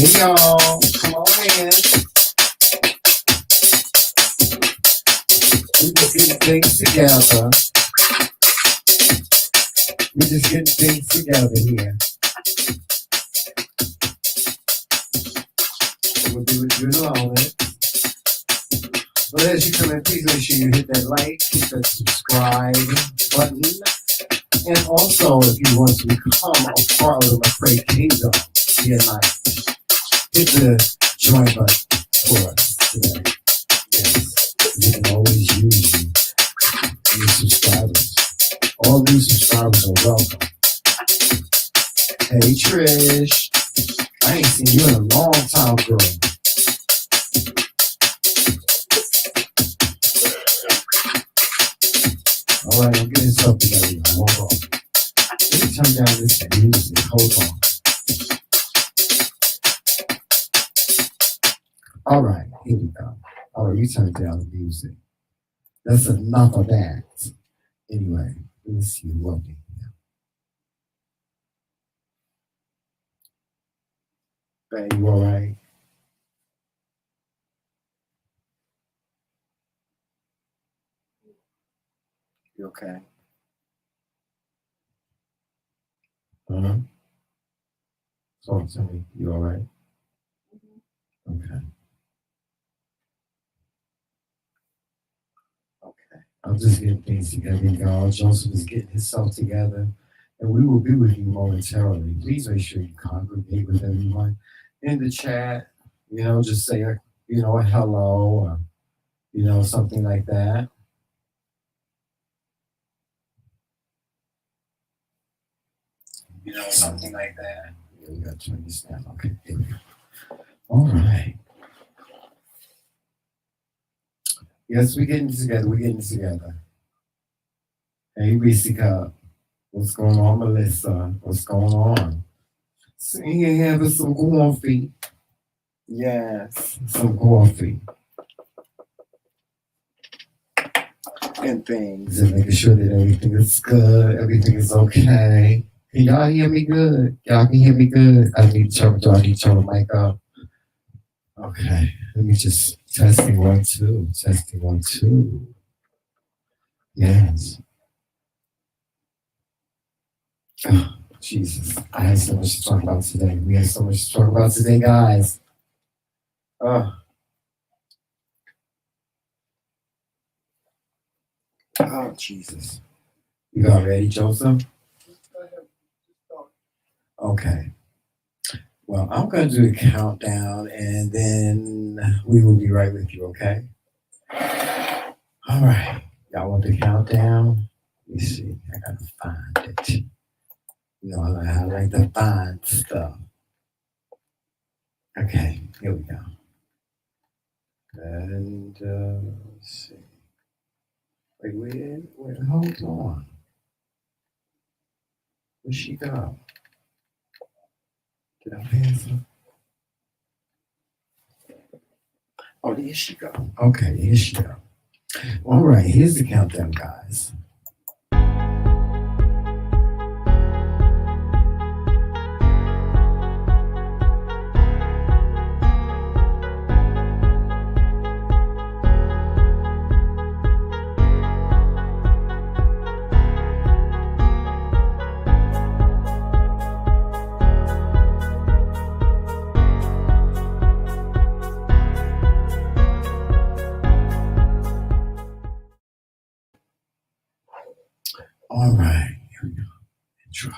Hey y'all, come on in. We just getting things together. We just getting things together here. We'll do it in a moment. But as you come in, please make sure you hit that like, hit that subscribe button. And also, if you want to become a part of the McRae Kingdom, be nice. Hit the join button for us today. Yes, we can always use you, new subscribers. All new subscribers are welcome. Hey Trish, I ain't seen you in a long time, girl. All right, I'm getting stuff together. Hold on. Let me turn down this music. Hold on. All right, here we go. All right, you turn down the music. That's enough of that. Anyway, let me see what we have. Bang, you all right? You okay? Uh-huh. Talk to me. You all right? Okay. Okay. I'm just getting things together, y'all. Joseph is getting himself together, and we will be with you momentarily. Please make sure you congregate with everyone in the chat. You know, just say, a hello, or, something like that. Something like that. Yeah, we gotta turn this down. Okay, here we go. All right. Yes, we're getting together. Hey, Reese Cup. What's going on, Melissa? What's going on? Sitting here having some coffee. Yes, some coffee. And things. And making sure that everything is good, everything is okay. Can y'all hear me good? Y'all can hear me good? I need to turn the mic up. Okay, let me just testing 1 2. Testing 1 2. Yes. Oh, Jesus, I had so much to talk about today. We had so much to talk about today, guys. Oh, Jesus. You got ready, Joseph? Okay. Well, I'm going to do a countdown, and then we will be right with you, okay? All right. Y'all want the countdown? Let me see. I got to find it. I like to find stuff. Okay, here we go. And, let's see. Wait, hold on. Where'd she go? Did I pass her? Oh, there she go. Okay, here she go. All right, here's the countdown, guys. All right, here we go. Intro.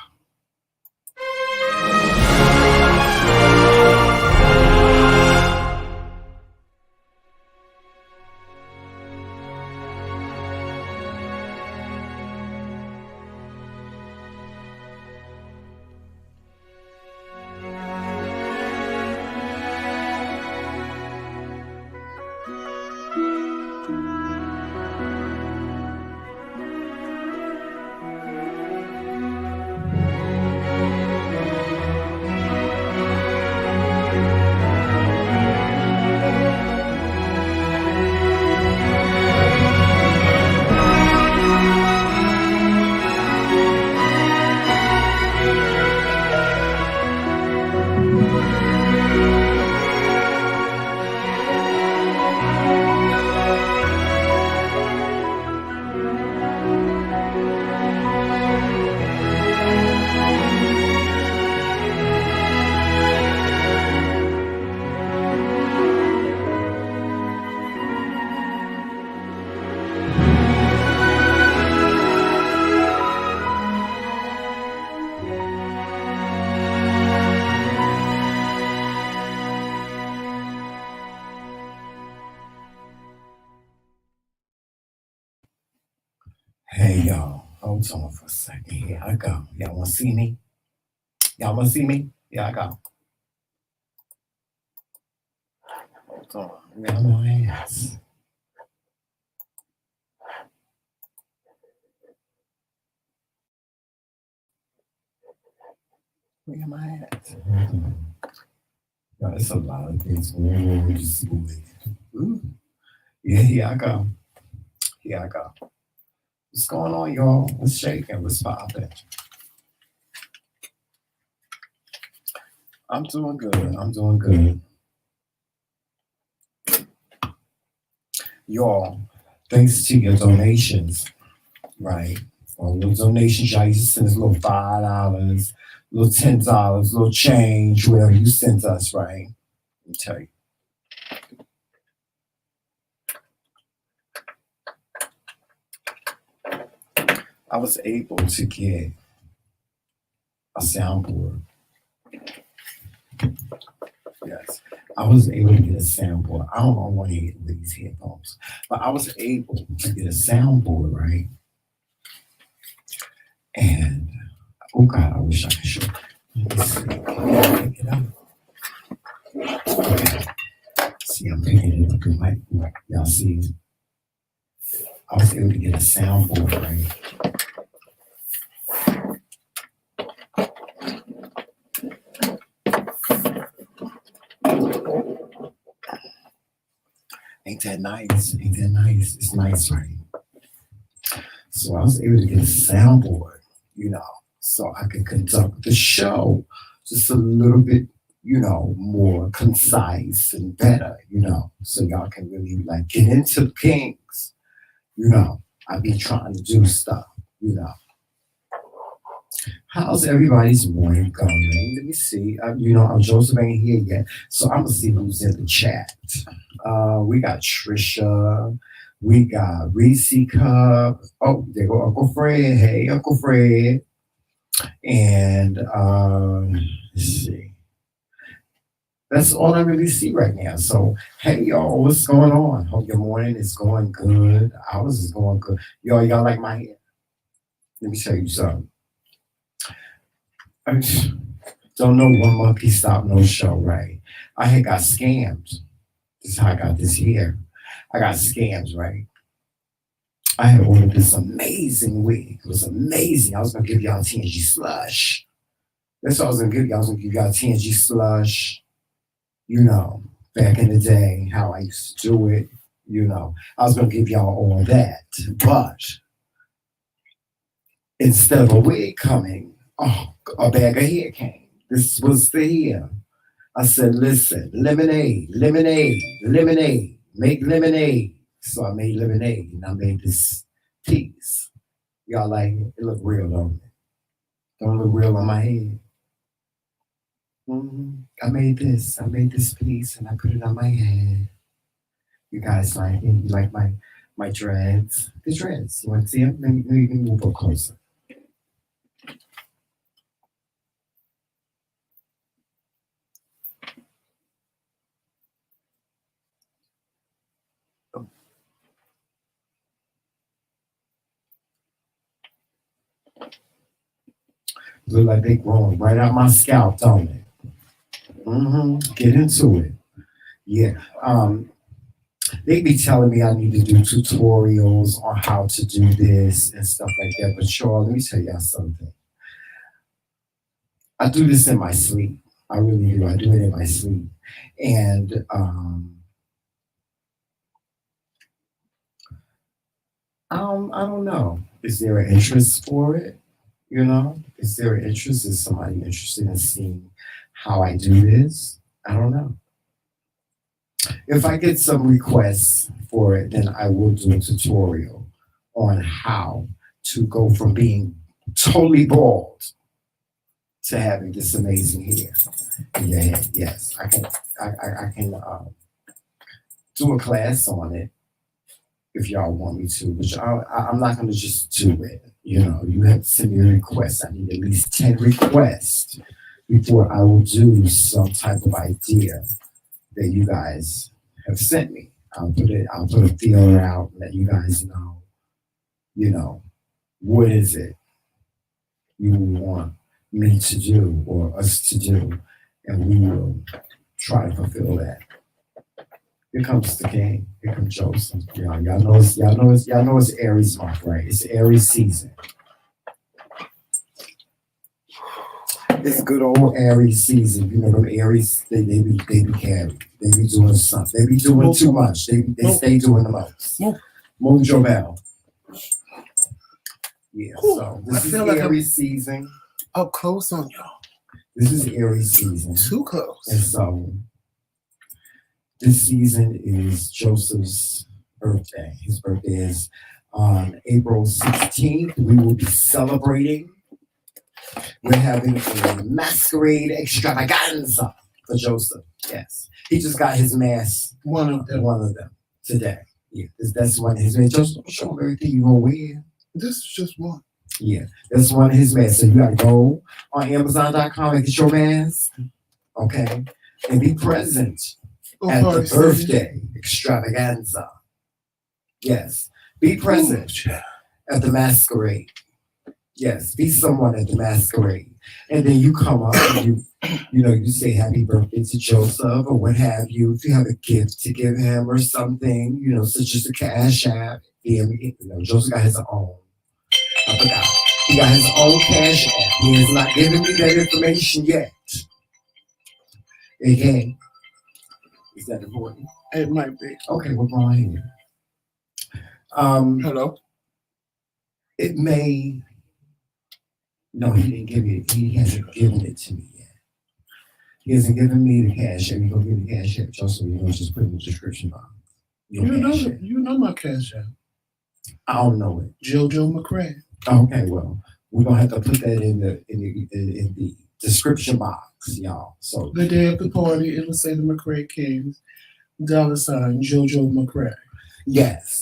Hey y'all, hold on for a second. Here I go. Y'all wanna see me? Y'all wanna see me? Here I go. Hold on. Y'all know ass. Where am I at? Hold on. Y'all, it's a lot of things going on with this movie. Ooh. Yeah, here I go. Here I go. What's going on, y'all? What's shaking? What's popping? I'm doing good. I'm doing good. Y'all, thanks to your donations, right? Or little donations, y'all used to send us little $5, little $10, little change, whatever you sent us, right? Let me tell you. I was able to get a soundboard. Yes. I was able to get a soundboard. I don't know what these headphones, but I was able to get a soundboard, right? And oh God, I wish I could show. Let me see. Pick it up. Okay. See, I'm picking it up in my y'all see. I was able to get a soundboard, right? Ain't that nice? Ain't that nice? It's nice, right? So I was able to get a soundboard, so I could conduct the show just a little bit, more concise and better, so y'all can really like get into the Kingz, I be trying to do stuff, you know. How's everybody's morning going? Let me see. Joseph ain't here yet, so I'm gonna see who's in the chat. We got Trisha. We got Reese Cup. Oh, there go Uncle Fred. Hey, Uncle Fred. And let's see. That's all I really see right now. So, hey, y'all, what's going on? Hope your morning is going good. Ours is going good. Y'all like my hair? Let me tell you something. I don't know one monkey stop no show, right? I had got scammed. This is how I got this hair. I got scams, right? I had ordered this amazing wig. It was amazing. I was gonna give y'all TNG slush. That's what I was gonna give y'all. I was gonna give y'all TNG slush. You know, back in the day, how I used to do it. I was gonna give y'all all that, but instead of a wig coming, a bag of hair came. This was the hair. I said, listen, lemonade, lemonade, lemonade, make lemonade. So I made lemonade and I made this piece. Y'all like it? It look real, don't it? Don't look real on my head. I made this piece and I put it on my head. You guys like it? You like my dreads? The dreads. You want to see them? Let me move up closer. Look like they growing right out my scalp, don't it? Get into it. Yeah. They be telling me I need to do tutorials on how to do this and stuff like that. But sure, let me tell y'all something. I do this in my sleep. I really do. I do it in my sleep. And I don't know. Is there an interest for it? Is there an interest? Is somebody interested in seeing how I do this? I don't know. If I get some requests for it, then I will do a tutorial on how to go from being totally bald to having this amazing hair in your head. Yes, I can. I can do a class on it if y'all want me to, which I'm not going to just do it. You have to send me a request. I need at least 10 requests before I will do some type of idea that you guys have sent me. I'll put a feeler out, let you guys know, What is it you want me to do or us to do? And we will try to fulfill that. Here comes the king. Here comes Joseph. Y'all know it's Aries month, right? It's Aries season. It's good old Aries season. You know them Aries, they be carried. They be doing something. They be doing too much. They stay doing the most. Move your bell. Yeah, so this is Aries season. Up close on y'all. This is Aries season. Too close. And so this season is Joseph's birthday. His birthday is on April 16th. We will be celebrating. We're having a masquerade extravaganza for Joseph. Yes. He just got his mask. One of them today. Yeah. That's one of his masks. Joseph, show him everything you're going to wear. This is just one. Yeah. That's one of his masks. So you got to go on Amazon.com and get your mask. Okay. And be present at the birthday extravaganza. Yes. Be present at the masquerade. Yes, be someone at the masquerade. And then you come up and you say happy birthday to Joseph or what have you. If you have a gift to give him or something, such as a CashApp. Joseph got his own. I forgot. He got his own CashApp. He has not given me that information yet. Okay. Is that important? It might be. Okay, we're going here. Hello? It may. No, he didn't give it. He hasn't given it to me yet. He hasn't given me the cash app. You go give the cash app, Joseph. Just put it in the description box. You know my cash app. I don't know it. JoJo McRae. Okay, well, we're gonna have to put that in the description box, y'all. So the day of the party, it'll say the McRaeKingz, $ JoJo McRae. Yes.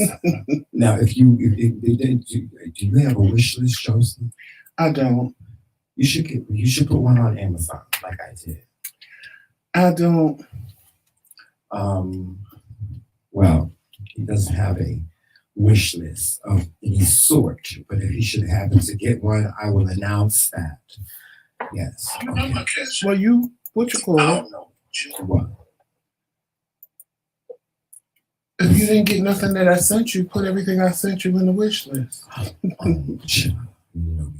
Now, do you have a wish list, Joseph? I don't. You should put one on Amazon, like I did. I don't. Well, he doesn't have a wish list of any sort, but if he should happen to get one, I will announce that. Yes. You know my cash. Well, what you call it? I don't know. What? If you didn't get nothing that I sent you, put everything I sent you in the wish list.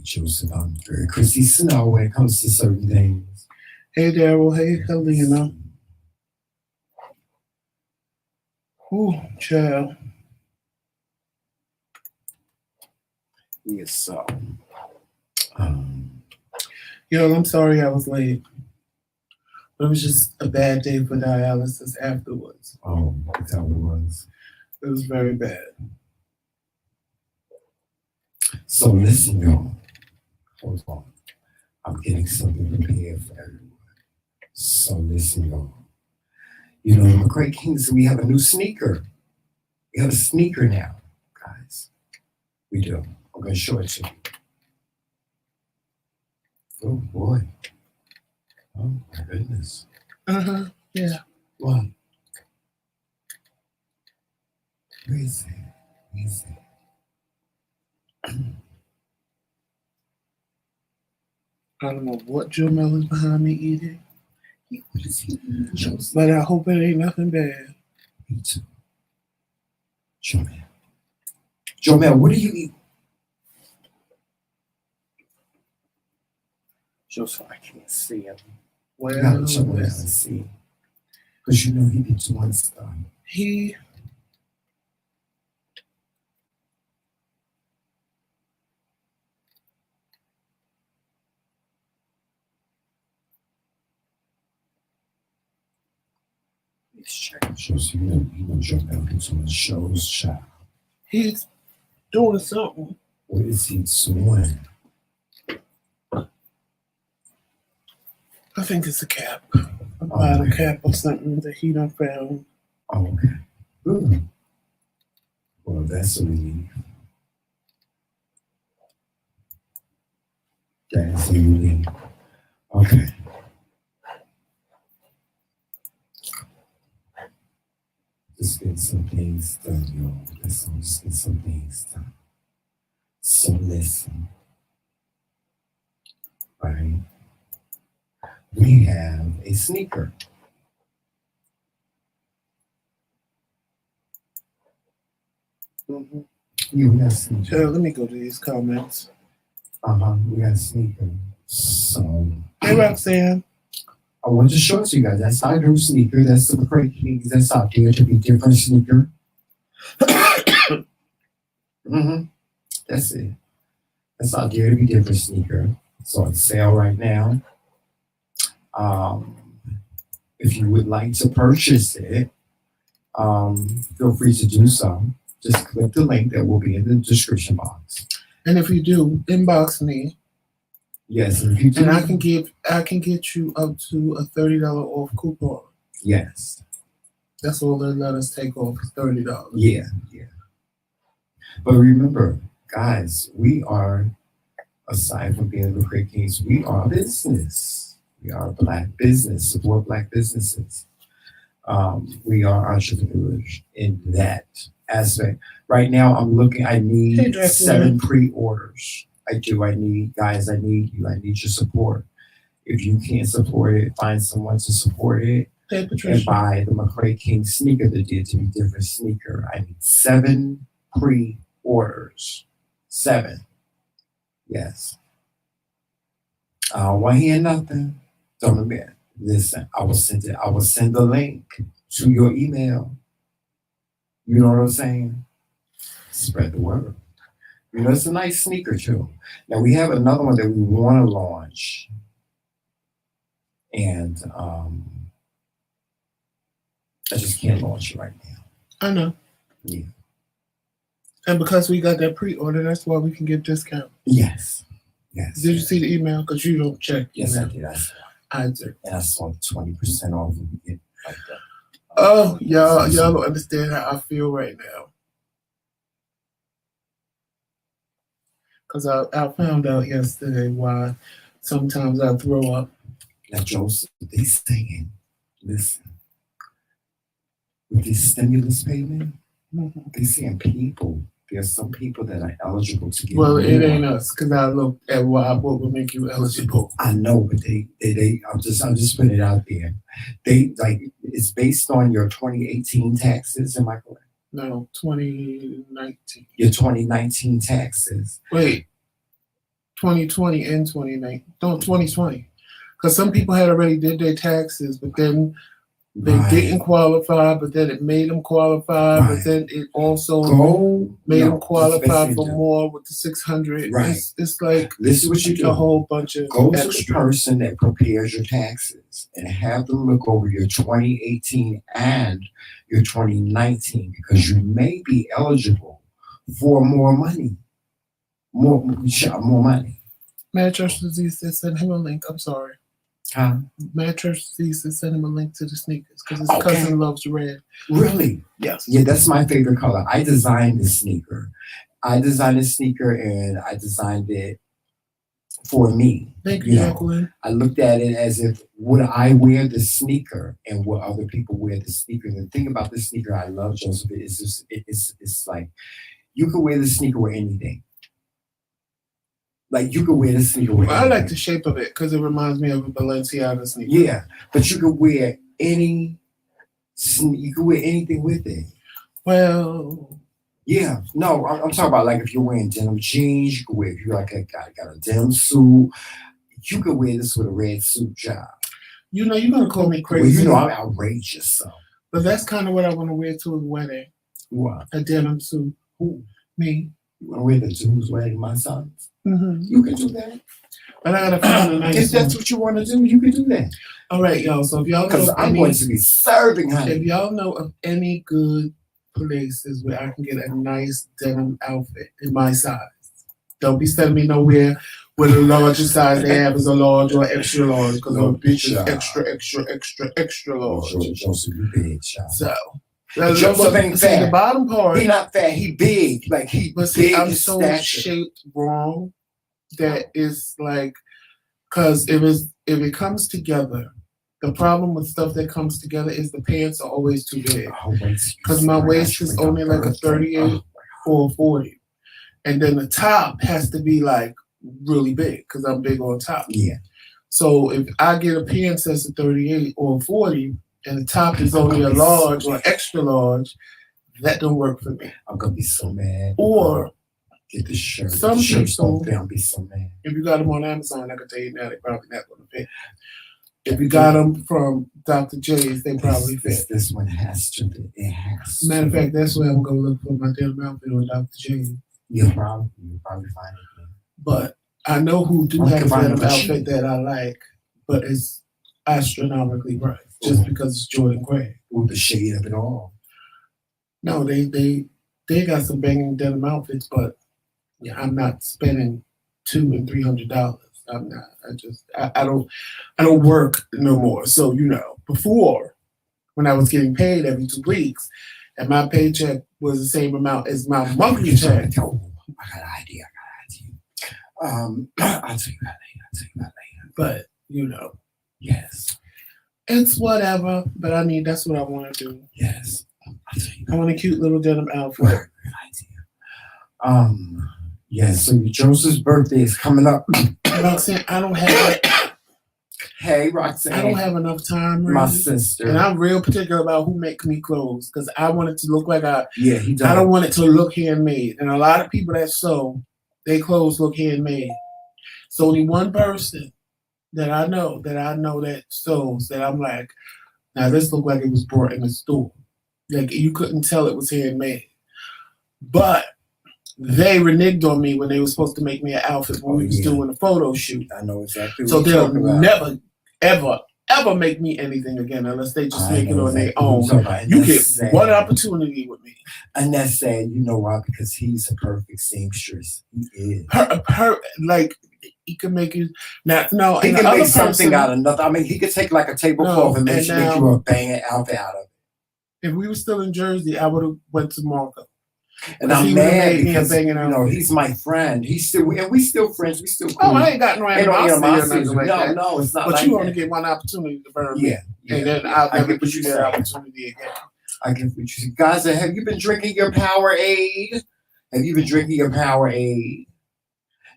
Joseph, I'm very Chrissy Snow when it comes to certain things. Hey, Daryl. Hey, Helena. Ooh, child. Yes, so. Yo, I'm sorry I was late. It was just a bad day for dialysis afterwards. Oh, that's how it was. It was very bad. So listen, y'all. Hold on. I'm getting something prepared for everyone. So listen, y'all. McRae we have a new sneaker. We have a sneaker now, guys. We do. I'm going to show it to you. Oh, boy. Oh, my goodness. Uh-huh. Yeah. What? Where is it? Where is it? I don't know what Jamel is behind me eating. What is he eating, Joseph? But I hope it ain't nothing bad. Me too. Jomel, what do you eat? Joseph, I can't see him. Well, You gotta check him out and see. Because he be doing stuff. He He's checking shows. Jomel do so much shows, child. he's doing something. What is he doing? I think it's a cap. A bottle cap or something that he done found. Oh, okay. Ooh. Well, that's a relief. That's a relief. Okay. Just get some things done, y'all. Let's just get some things done. So listen, right? We have a sneaker. Mm-hmm. Yeah, we got a sneaker. Let me go to these comments. We got a sneaker. So, Hey, Roxanne. I want to show it to you guys. That's our new sneaker. That's the McRae that's out there to be different sneaker. That's it. That's out there to be different sneaker. It's on sale right now. If you would like to purchase it, feel free to do so. Just click the link that will be in the description box. And if you do, inbox me. Yes, and if you do, and I can get you up to a $30 off coupon. Yes. That's all they let us take off is $30. Yeah. But remember, guys, we are, aside from being the McRae Kingz, we are a business. We are a Black business, support Black businesses. We are entrepreneurs in that aspect. Right now, I'm looking, I need 7 pre-orders. I need you, I need your support. If you can't support it, find someone to support it. Hey, Patricia. And buy the McRae Kingz sneaker, the Dare to Be Different sneaker. I need 7 pre-orders. 7. Yes. I don't want to hear nothing. Don't admit. Listen, I will send the link to your email. You know what I'm saying? Spread the word. You know, it's a nice sneaker too. Now we have another one that we want to launch. And I just can't launch it right now. I know. Yeah. And because we got that pre-order, that's why we can get discount. Yes. Did you see the email? Because you don't check. Yes, email. I did. I did. And I saw 20% off. We get like that. Oh, y'all don't understand how I feel right now. Because I found out yesterday why sometimes I throw up. Now, Joseph, they saying, listen, with this stimulus payment, they saying there's some people that are eligible to get. Well, it ain't us, because I looked at what would make you eligible. I know, but they I'm just putting it out there. They it's based on your 2018 taxes, am I correct? No, 2019. Your 2019 taxes. Wait, 2020 and 2019. No, 2020. Because some people had already did their taxes, but then they didn't qualify, but then it made them qualify, but then it also made them qualify for more with the 600. Right. It's like this is what you do. A whole bunch of go to the person that prepares your taxes and have them look over your 2018 and your 2019 because you may be eligible for more money. More money. Mad Church Disease said send him a link. I'm sorry. Huh? Mad Church Disease said send him a link to the sneakers because his cousin loves red. Really? Yes. Yeah, that's my favorite color. I designed the sneaker. And I designed it for me. Thank you, Jacqueline. I looked at it as if, would I wear the sneaker and would other people wear the sneaker? And the thing about the sneaker I love, Joseph, is it's like you can wear the sneaker with anything. Like you could wear the sneaker with anything. I like the shape of it because it reminds me of a Balenciaga sneaker. Yeah, but you could wear anything with it. Well, yeah, no, I'm talking about like if you're wearing denim jeans, you could wear, if you got a denim suit, you could wear this with a red suit job. You know, you're gonna call me crazy. Well, I'm outrageous, so. But that's kind of what I want to wear to a wedding. What? A denim suit. Who? Me. You want to wear the to who's wedding? My sons? Mm-hmm. You can do that. But I gotta find a nice. If that's what you want to do, you can do that. All right, y'all. So if y'all know, because I'm going to be serving, honey. If y'all know of any good places where I can get a nice denim outfit in my size, don't be sending me nowhere where the largest size they have is a large or extra large because I'm a bitch is extra large. Joseph, you big, child. So. Joseph ain't fat. The bottom part. He not fat. He big. Like he. But see, I'm so shaped wrong that it's like, because if it comes together, the problem with stuff that comes together is the pants are always too big. Because my waist is only like a 38 or a 40, and then the top has to be like really big because I'm big on top. Yeah. So if I get a pants that's a 38 or a 40, and the top is only a large or extra large, that don't work for me. I'm gonna be so mad. Or get the shirt. Some the shirts people, don't fit. I'll be so mad. If you got them on Amazon, I can tell you now they probably not gonna fit. If you got them from Dr. J's, they probably fit. This one has to fit. It has. Matter of fact, that's where I'm gonna look for my denim outfit on Dr. J's. You'll probably find it. But I know who do have a denim outfit that I like, but it's astronomically bright just because it's Jordan Gray. With the shade of it all. No, they got some banging denim outfits, but yeah, I'm not spending $200 and $300. I'm not. I don't work no more. So before when I was getting paid every 2 weeks, and my paycheck was the same amount as my monthly check. Oh, I got an idea. I'll tell you that later. But yes, it's whatever. But I mean, that's what I want to do. Yes, I'll tell you. I want a cute little denim outfit. Good idea. Yes. So Joseph's birthday is coming up. Roxanne, I don't have. Hey, Roxanne. I don't have enough time. Really. My sister. And I'm real particular about who makes me clothes because I want it to look like Yeah, he does. I don't want it to look handmade. And a lot of people that sew, their clothes look handmade. So only one person that I know that sews that I'm like, now this look like it was brought in the store. Like you couldn't tell it was handmade. But they reneged on me when they were supposed to make me an outfit when we was doing a photo shoot. I know exactly. So they'll never, ever make me anything again unless they just make it on their own. You get one opportunity with me. And that's sad. You know why? Because he's a perfect seamstress. He is. Like he can make you now. No, he can make something out of nothing. I mean, he could take like a tablecloth and make you a banging outfit out of it. If we were still in Jersey, I would have went to Marco. And I'm mad because he's my friend. We still friends. We still cool. Oh, I ain't got no animosity. No, it's not. But you only get one opportunity to burn me. Yeah. And then I'll never give you that opportunity again. I get what you say. Guys, have you been drinking your Powerade? Now,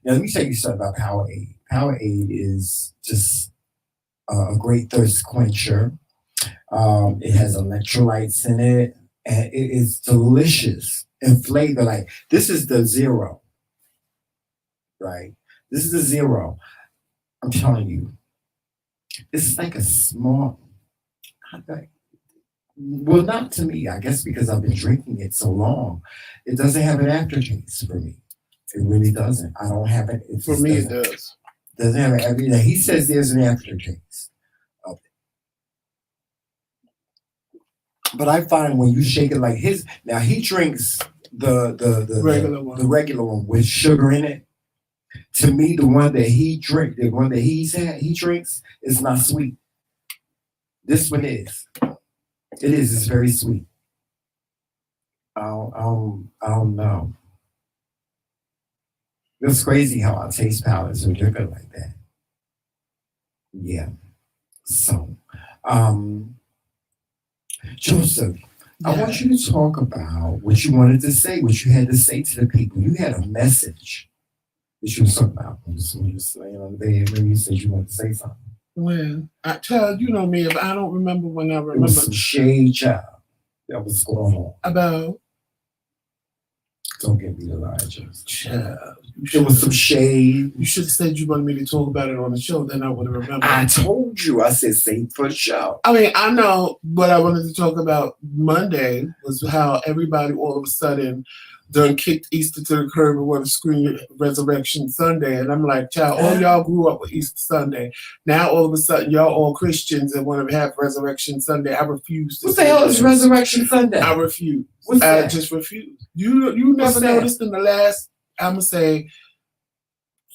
let me tell you something about Powerade. Powerade is just a great thirst quencher. It has electrolytes in it, and it is delicious. And flavor, like this is the zero, right? This is the zero. I'm telling you, this is like a small. Well, not to me, I guess, because I've been drinking it so long. It doesn't have an aftertaste for me. It really doesn't. I don't have it. For me, it does. Doesn't have an aftertaste. He says there's an aftertaste of it. But I find when you shake it like his, now he drinks the regular one with sugar in it. To me, the one that he drinks is not sweet. This one is. It is. It's very sweet. I don't know. It's crazy how our taste palates are different like that. Yeah. So, Joseph, I want you to talk about what you wanted to say, what you had to say to the people. You had a message that you were talking about. When you were laying on the bed, maybe you said you wanted to say something. Well, child, you know me. If I don't remember when I remember. It was some shade, child. That was going on. About. Don't get me to lie, Joseph. Child. It was some shade. You should have said you wanted me to talk about it on the show. Then I would have remembered. I told you. I said save for the show. I mean, I know what I wanted to talk about Monday was how everybody all of a sudden done kicked Easter to the curb and want to scream Resurrection Sunday. And I'm like, child, all y'all grew up with Easter Sunday. Now all of a sudden y'all all Christians and want to have Resurrection Sunday. I refuse to. What the hell is Resurrection Sunday? I refuse. What's that? I just refuse. You never noticed in the last, I'm going to say,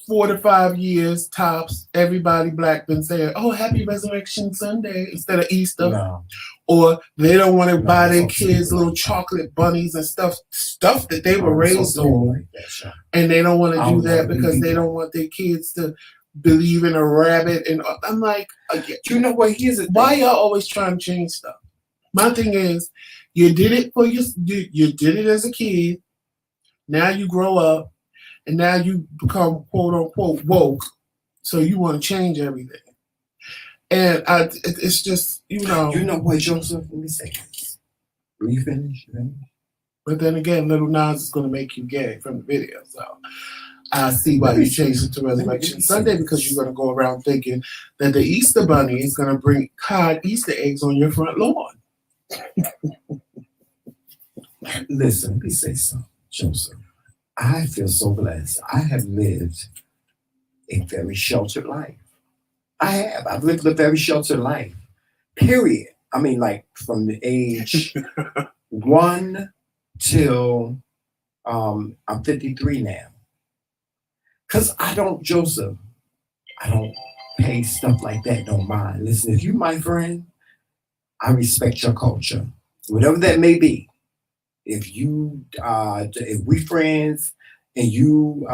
4 to 5 years tops, everybody black been saying, oh, happy Resurrection Sunday instead of Easter. No. Or they don't want to buy their kids little chocolate bunnies and stuff that they were raised on. Like that, and they don't want to do that because they don't want their kids to believe in a rabbit. And I'm like, you know what? Why y'all always trying to change stuff? My thing is, you did it for you did it as a kid. Now you grow up and now you become quote unquote woke, so you want to change everything. And it's just, You know what, Joseph? Let me say this. Will you finish? But then again, Little Nas is going to make you gay from the video, so I see why you changed it to Resurrection Sunday, because you're going to go around thinking that the Easter Bunny is going to bring cod Easter eggs on your front lawn. Listen, let me say something, Joseph. I feel so blessed. I have lived a very sheltered life. I have. I've lived a very sheltered life. Period. I mean, like from the age 1 till I'm 53 now. Cause I don't pay stuff like that, don't mind. Listen, if you my friend, I respect your culture. Whatever that may be. If we friends and you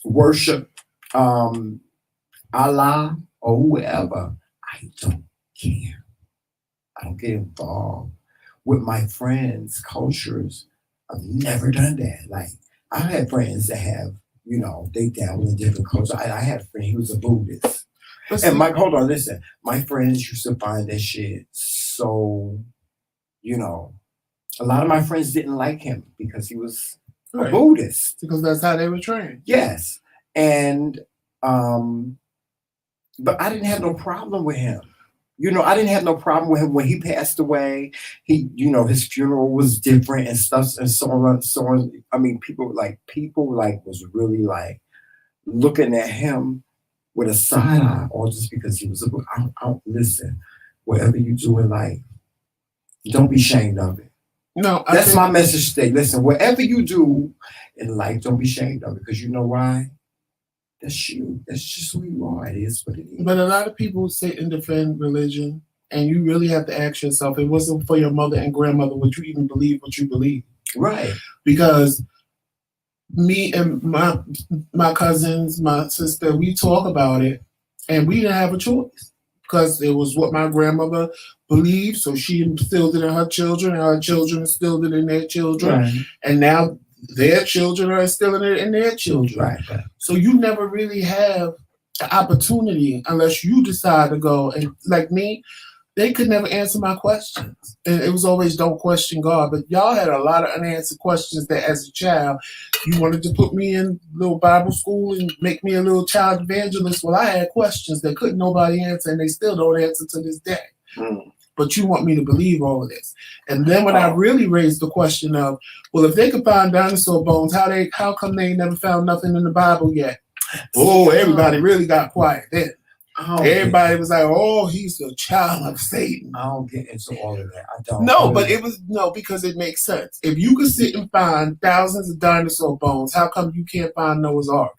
worship Allah or whoever, I don't care. I don't get involved with my friends' cultures. I've never done that. Like, I've had friends that have, they dabble in different cultures. I had a friend, he was a Buddhist. And hold on, listen. My friends used to find that shit so, a lot of my friends didn't like him because he was a Buddhist. Because that's how they were trained. Yes. And, but I didn't have no problem with him. I didn't have no problem with him when he passed away. He, his funeral was different and stuff and so on and so on. I mean, people was really like looking at him with a side eye, all just because he was a. Listen, whatever you do in life, don't be ashamed of it. No, that's my message today. Listen, whatever you do in life, don't be ashamed of it, because you know why? That's you. That's just who you are. It is what it is. But a lot of people sit and defend religion, and you really have to ask yourself, it wasn't for your mother and grandmother, would you even believe what you believe? Right. Because me and my cousins, my sister, we talk about it, and we didn't have a choice, because it was what my grandmother believed, so she instilled it in her children, and her children instilled it in their children, right. And now their children are instilling it in their children. Right. So you never really have the opportunity unless you decide to go. And like me, they could never answer my questions. And it was always don't question God. But y'all had a lot of unanswered questions that as a child, you wanted to put me in little Bible school and make me a little child evangelist. Well, I had questions that couldn't nobody answer, and they still don't answer to this day. But you want me to believe all of this. And then when I really raised the question of, well, if they could find dinosaur bones, how come they never found nothing in the Bible yet? Oh, everybody really got quiet then. Everybody was like, oh, he's a child of Satan. I don't get into all of that. I don't. No, but because it makes sense. If you could sit and find thousands of dinosaur bones, how come you can't find Noah's Ark?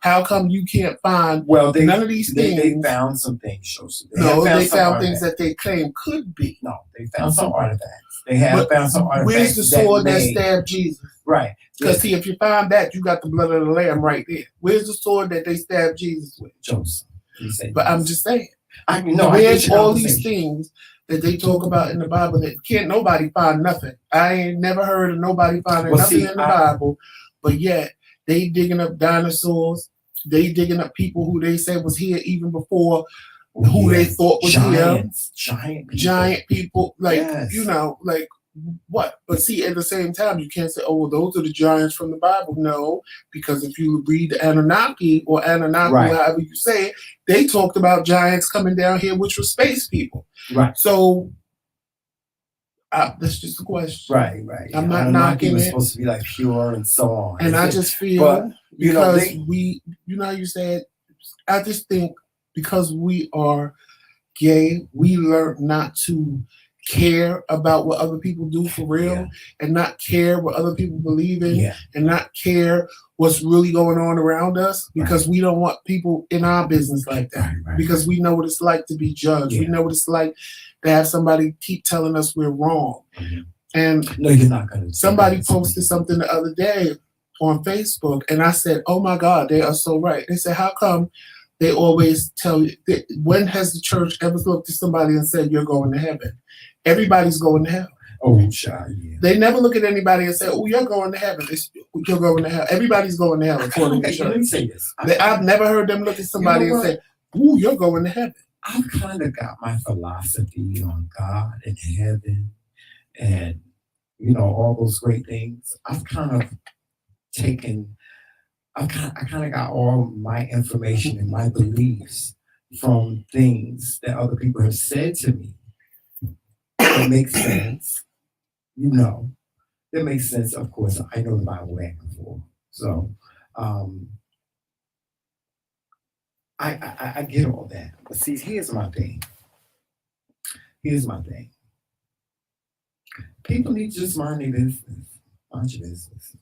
How come you can't find none of these things? They found some things, Joseph. They found things that they claim could be. No, they found some artifacts. They have found some artifacts. Where's the sword that stabbed Jesus? Right. Because see, if you find that, you got the blood of the lamb right there. Where's the sword that they stabbed Jesus with? Joseph. But I'm just saying. Where's all these things that they talk about in the Bible that can't nobody find nothing? I ain't never heard of nobody finding nothing in the Bible, but yet they digging up dinosaurs. They digging up people who they said was here even before who they thought was here. Giant people. Like, like what? But see, at the same time, you can't say, oh, well, those are the giants from the Bible. No, because if you read the Anunnaki, however you say it, they talked about giants coming down here, which were space people. Right. So that's just a question. Right. I'm not knocking it. Supposed to be like pure and so on. And I just feel because how you said, I just think because we are gay, we learn not to care about what other people do for real, and not care what other people believe in, and not care what's really going on around us, because we don't want people in our business like that. Because we know what it's like to be judged. We know what it's like to have somebody keep telling us we're wrong. And no, you're not gonna. Somebody posted something the other day on Facebook, and I said, oh my God, they are so right. They said, how come they always tell you, when has the church ever looked at somebody and said, you're going to heaven? Everybody's going to hell. Oh, child, yeah. They never look at anybody and say, "Oh, you're going to heaven." You're going to hell. Everybody's going to hell according to Okay, church. let me say this. I've never heard them look at somebody and say, "Ooh, you're going to heaven." I've kind of got my philosophy on God and heaven and, all those great things. I've kind of taken, I kind of got all my information and my beliefs from things that other people have said to me. It makes sense. It makes sense. Of course, I know the Bible back and forth. So, I get all that. But see, here's my thing. People need to just mind their business. Mind your business.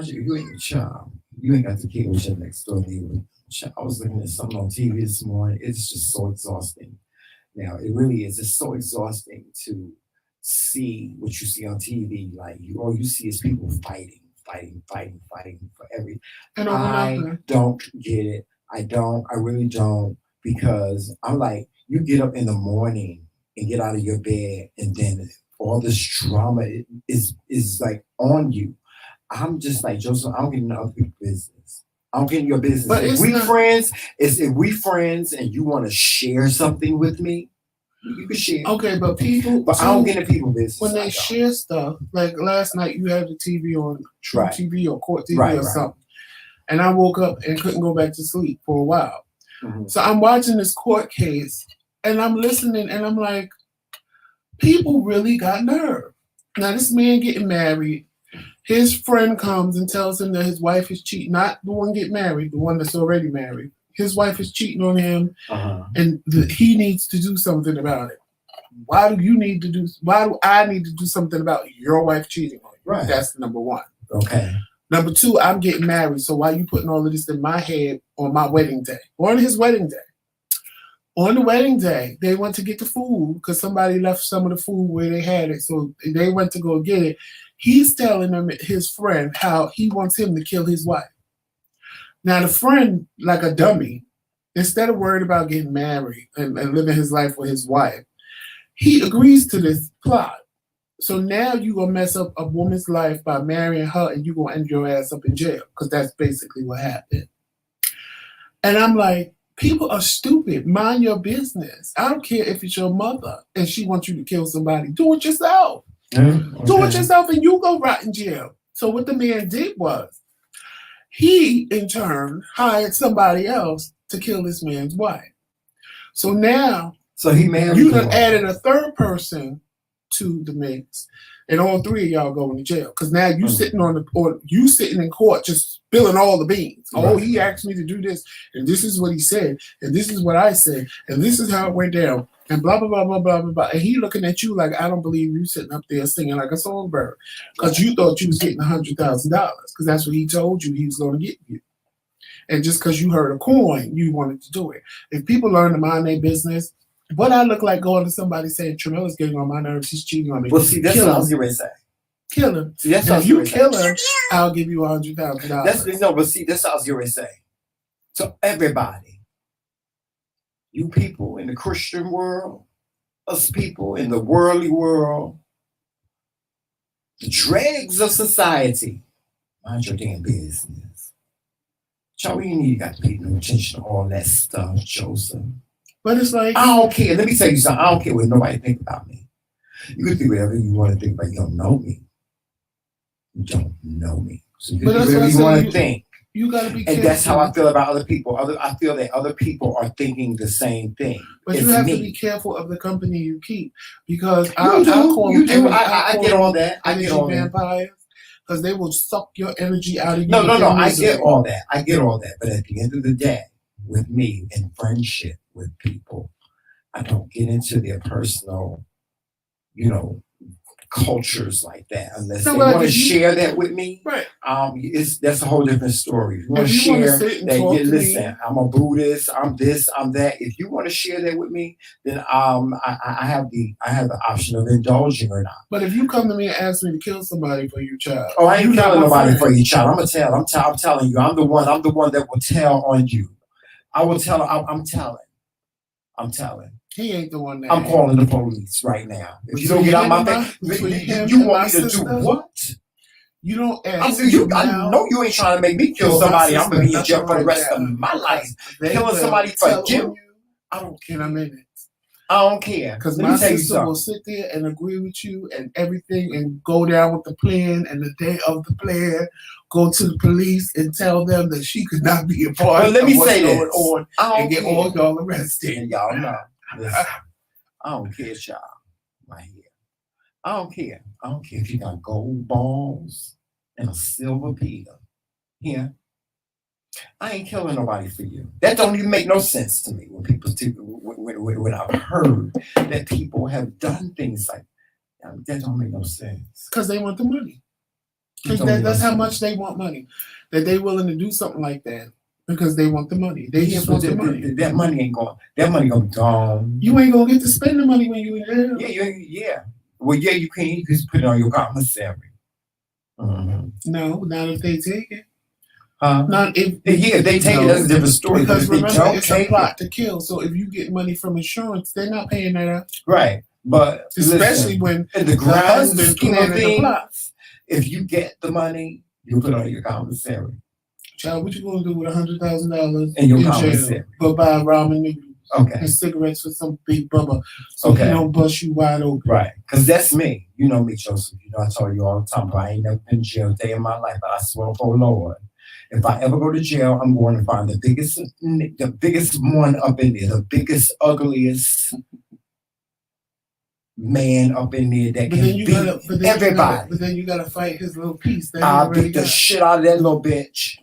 You ain't a child. You ain't got to care what your next door neighbor. I was looking at something on TV this morning. It's just so exhausting. Now, it really is. It's so exhausting to see what you see on TV. Like, all you see is people fighting for everything. I don't get it. I really don't, because I'm like, you get up in the morning and get out of your bed, and then all this drama is like on you. I'm just like, Joseph, I don't get into other people's business. I don't get in your business. But if we friends and you want to share something with me, you can share. Okay, but I don't get into people's business. When they share stuff, like last night you had the TV on True TV or Court TV or something. And I woke up and couldn't go back to sleep for a while. Mm-hmm. So I'm watching this court case and I'm listening and I'm like, people really got nerve. Now this man getting married, his friend comes and tells him that his wife is cheating, not the one getting married, the one that's already married. His wife is cheating on him, and he needs to do something about it. Why do I need to do something about your wife cheating on you? Right. That's number one. Okay. Number two, I'm getting married, so why are you putting all of this in my head on my wedding day? On his wedding day. On the wedding day, they went to get the food because somebody left some of the food where they had it, so they went to go get it. He's telling him, his friend, how he wants him to kill his wife. Now the friend, like a dummy, instead of worried about getting married and living his life with his wife, he agrees to this plot. So now you're going to mess up a woman's life by marrying her, and you're going to end your ass up in jail, because that's basically what happened. And I'm like, people are stupid. Mind your business. I don't care if it's your mother and she wants you to kill somebody. Do it yourself. Okay. Do it yourself and you go rot in jail. So what the man did was, he, in turn, hired somebody else to kill this man's wife. So now, you done added a third person to the mix, and all three of y'all going to jail. Because now you sitting in court just spilling all the beans. Right. Oh, he asked me to do this, and this is what he said, and this is what I said, and this is how it went down, and blah, blah, blah, blah, blah, blah, blah. And he looking at you like, I don't believe you sitting up there singing like a songbird, because you thought you was getting $100,000, because that's what he told you he was going to get you. And just because you heard a coin, you wanted to do it. If people learn to mind their business, what I look like going to somebody saying, Tremella's getting on my nerves, he's cheating on me. Well, see, that's what I was going to say. Kill him. See, that's if you kill him, I'll give you $100,000. That's what I was going to say. So everybody, you people in the Christian world, us people in the worldly world, the dregs of society, mind your damn business. Child, we ain't got to pay no attention to all that stuff, Joseph. But it's like, I don't care. Let me tell you something. I don't care what nobody think about me. You can think whatever you want to think, but you don't know me. You don't know me. So you can think whatever you want to think. You got to be careful. And that's how I feel about other people. I feel that other people are thinking the same thing. But you have to be careful of the company you keep, because I get all that. I get all vampires, because they will suck your energy out of you. No. I get all that. But at the end of the day, with me in friendship with people, I don't get into their personal, cultures like that unless they want to share that with me. Right. That's a whole different story. If you want to share that, listen, I'm a Buddhist, I'm this, I'm that. If you want to share that with me, then I have the option of indulging or not. But if you come to me and ask me to kill somebody for your child, I ain't killing nobody for your child. I'm telling you, I'm the one that will tell on you. I will tell. I'm telling. He ain't doing that. I'm calling the police right now. If you don't get out my face, you want me to do what? You don't ask. I know you ain't trying to make me kill somebody. I'm gonna be in jail for the rest of my life. Killing somebody for you? I don't care. In a minute. I don't care. Because my sister will sit there and agree with you and everything and go down with the plan, and the day of the plan, go to the police and tell them that she could not be a part of what's going on and get all y'all arrested. And y'all know. Listen, I don't care, y'all. Right here. I don't care. I don't care if you got gold balls and a silver Peter. Here. I ain't killing nobody for you. That don't even make no sense to me when people when I've heard that people have done things like that. Don't make no sense. Because they want the money. That's how much they want money. That they willing to do something like that because they want the money. They just want the money. That money ain't going. That money gonna be gone. You ain't gonna get to spend the money when you in jail. Yeah. Well, yeah, you can't. You just put it on your commissary. Mm-hmm. No, not if they take it. Not if they take it. That's a different story. Because remember, it's a plot to kill. So if you get money from insurance, they're not paying that out. Right, but especially when in the grand scheme of things, if you get the money, you put it on your commissary. Child, what you gonna do with $100,000 in your commissary? Go buy ramen noodles. Okay. And cigarettes for some big bubba, so he don't bust you wide open. Right, because that's me. You know me, Joseph. You know I tell you all the time, but I ain't never been in jail a day in my life. But I swear for Lord, if I ever go to jail, I'm going to find the biggest one up in there, the biggest, ugliest man up in there that can beat everybody. But then you gotta fight his little piece. I'll beat the shit out of that little bitch.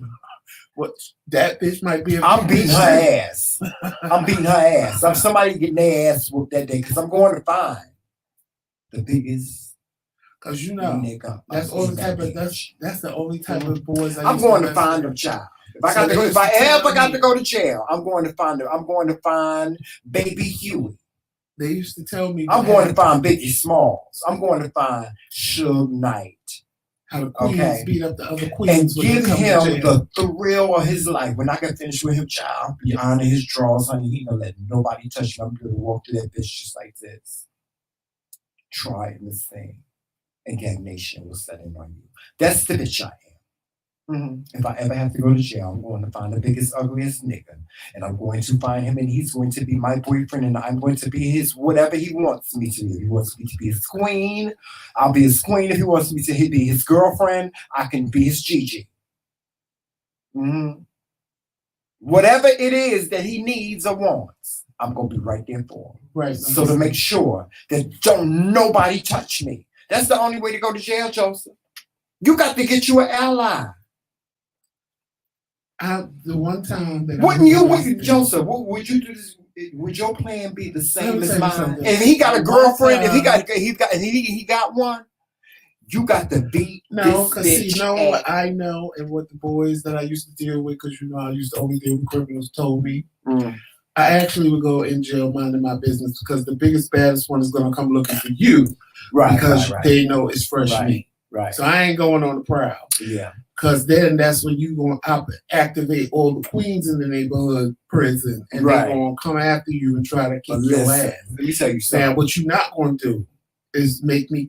What? That bitch might be. I'm beating her ass. I'm beating her ass. I'm somebody getting their ass whooped that day because I'm going to find the biggest. Because you know that's all the type of that's the only type of boys. I'm going to find them, child. If I ever got to go to jail, I'm going to find them. I'm going to find Baby Huey. They used to tell me. I'm going to find Biggie Smalls. I'm going to find Suge Knight. How the queens beat up the other queens. And give him the thrill of his life. When I can finish with him, child, beyond his drawers, honey, he gonna let nobody touch him. I'm gonna walk through that bitch just like this. Trying this thing. And Gang Nation will set in on you. That's the bitch I am. If I ever have to go to jail, I'm going to find the biggest, ugliest nigga. And I'm going to find him, and he's going to be my boyfriend, and I'm going to be his whatever he wants me to be. If he wants me to be his queen, I'll be his queen. If he wants me to be his girlfriend, I can be his Gigi. Whatever it is that he needs or wants, I'm going to be right there for him. Right. So to make sure that don't nobody touch me. That's the only way to go to jail, Joseph. You got to get you an ally. The one time that Joseph, would you do this? Would your plan be the same as mine? If he got a girlfriend, if he got one, you got to beat. No, because what I know and what the boys that I used to deal with, because I used to only deal with criminals, told me. I actually would go in jail minding my business because the biggest, baddest one is going to come looking for you, because they know it's fresh meat. Right. So I ain't going on the prowl. Yeah. Because then that's when you going to activate all the queens in the neighborhood prison, and they're going to come after you and try to kick your ass. Let me tell you something. Now, what you're not going to do is make me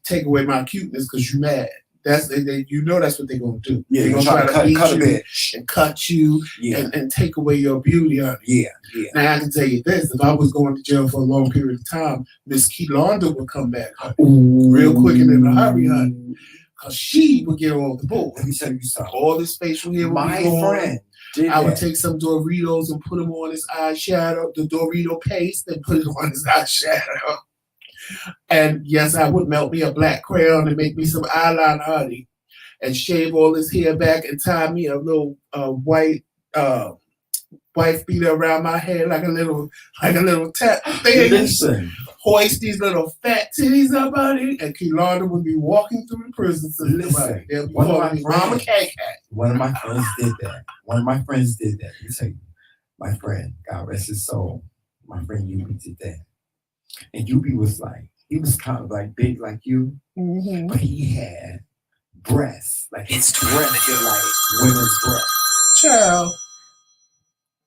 take away my cuteness because you're mad. That's that's what they're going to do. Yeah, they're going to try to beat you and cut you and take away your beauty out of you. Yeah. Now, I can tell you this. If I was going to jail for a long period of time, Miss Keylonda would come back real quick and in a hurry, honey. Because she would get all the bull. Let me tell you something. All this facial hair would be gone. I would take some Doritos and put them on his eyeshadow, the Dorito paste, and put it on his eyeshadow. And yes, I would melt me a black crayon and make me some eyeliner, honey, and shave all his hair back and tie me a little white wife beater around my head like a little tap thing. Listen. Hoist these little fat titties up on it, and Keylonda would be walking through the prison system. Listen, one of my friends did that. Let me tell you, my friend, God rest his soul, my friend Yubi did that. And Yubi was kind of like big like you, but he had breasts. Like his breasts were like women's breasts. Child.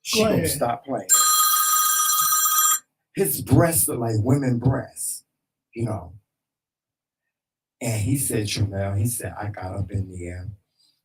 She gonna stop playing. his breasts look like women breasts, you know. And he said, Tramel, he said, I got up in there.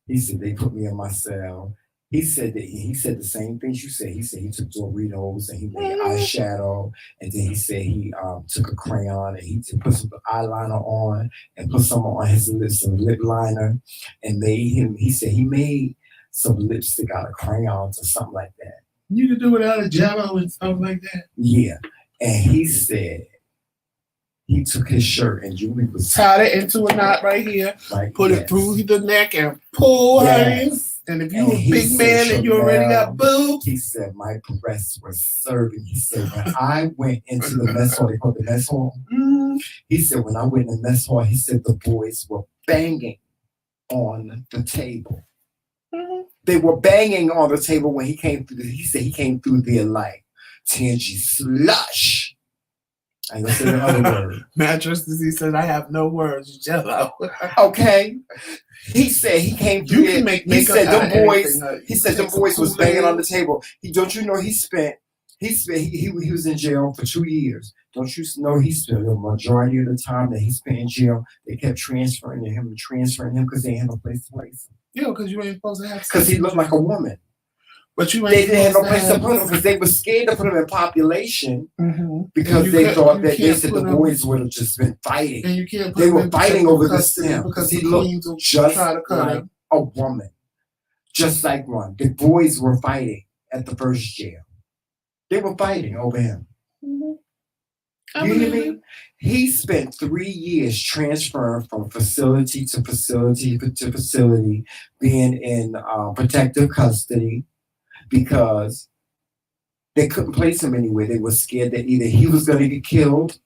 He said, they put me in my cell. He said the same things you said. He said he took Doritos and he made eyeshadow. And then he said he took a crayon and put some eyeliner on and put some on his lips, some lip liner, and he said he made some lipstick out of crayons or something like that. You could do it out of Jello and stuff like that. Yeah. And he said he took his shirt and Julie was tied it into a knot right here, put it through the neck and pull her in. And if you're a big man and you already got boobs, he said my breasts were serving. He said when I went into the mess hall, they call it the mess hall. He said when I went in the mess hall, he said the boys were banging on the table. They were banging on the table when he came through. He said he came through there like Tangy slush. I ain't gonna say the other word. Mattresses, he said, I have no words, Jello. Okay. He said he came through there. He said the boys was banging on the table. Don't you know he was in jail for 2 years. Don't you know he spent the majority of the time that he spent in jail, they kept transferring him because they didn't have no place to place him. Yeah, because you ain't supposed to have sex. Because he looked like a woman. But they didn't have no place to put him because they were scared to put him in population because they thought that they said the boys would have just been fighting. And you can't they were fighting over this stem because he looked just like a woman, just like one. The boys were fighting at the first jail. They were fighting over him. You hear me? He spent 3 years transferring from facility to facility to facility, being in protective custody. Because they couldn't place him anywhere. They were scared that either he was going to get killed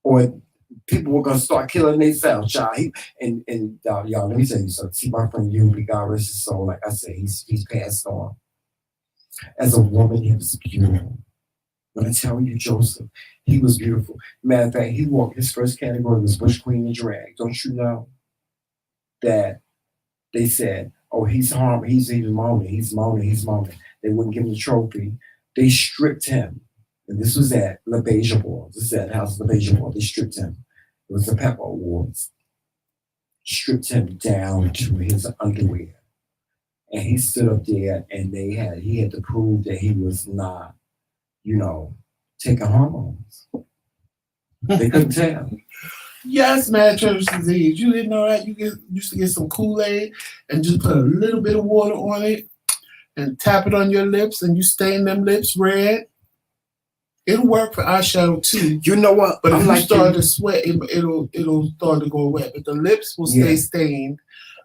or people were going to start killing themselves, child. Y'all, let me tell you something. See, my friend Yubi, God rest his soul, like I said, he's passed on. As a woman, he was beautiful. When I tell you, Joseph, he was beautiful. Matter of fact, his first category was Bush Queen and Drag. Don't you know that they said, oh, he's moaning. They wouldn't give him the trophy. They stripped him. And this was at La Beija Ball. This is at the House of La Beija Ball. They stripped him. It was the Pepper Awards. Stripped him down to his underwear. And he stood up there and he had to prove that he was not, taking hormones. They couldn't tell. Yes, man, church disease. You didn't know that? Used to get some Kool-Aid and just put a little bit of water on it and tap it on your lips and you stain them lips red. It'll work for eyeshadow too. You know what? But if you start to sweat, it'll start to go wet. But the lips will stay stained.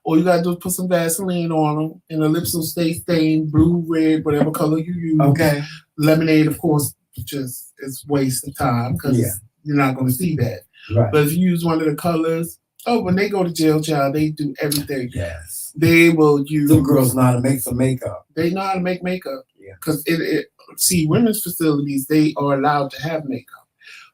All you gotta do is put some Vaseline on them and the lips will stay stained, blue, red, whatever color you use. Okay. Lemonade, of course, just is waste of time because you're not gonna see that. Right. But if you use one of the colors, when they go to jail, child, they do everything. Yes. They will use. Some girls know how to make some makeup. They know how to make makeup. Yeah. Because women's facilities, they are allowed to have makeup.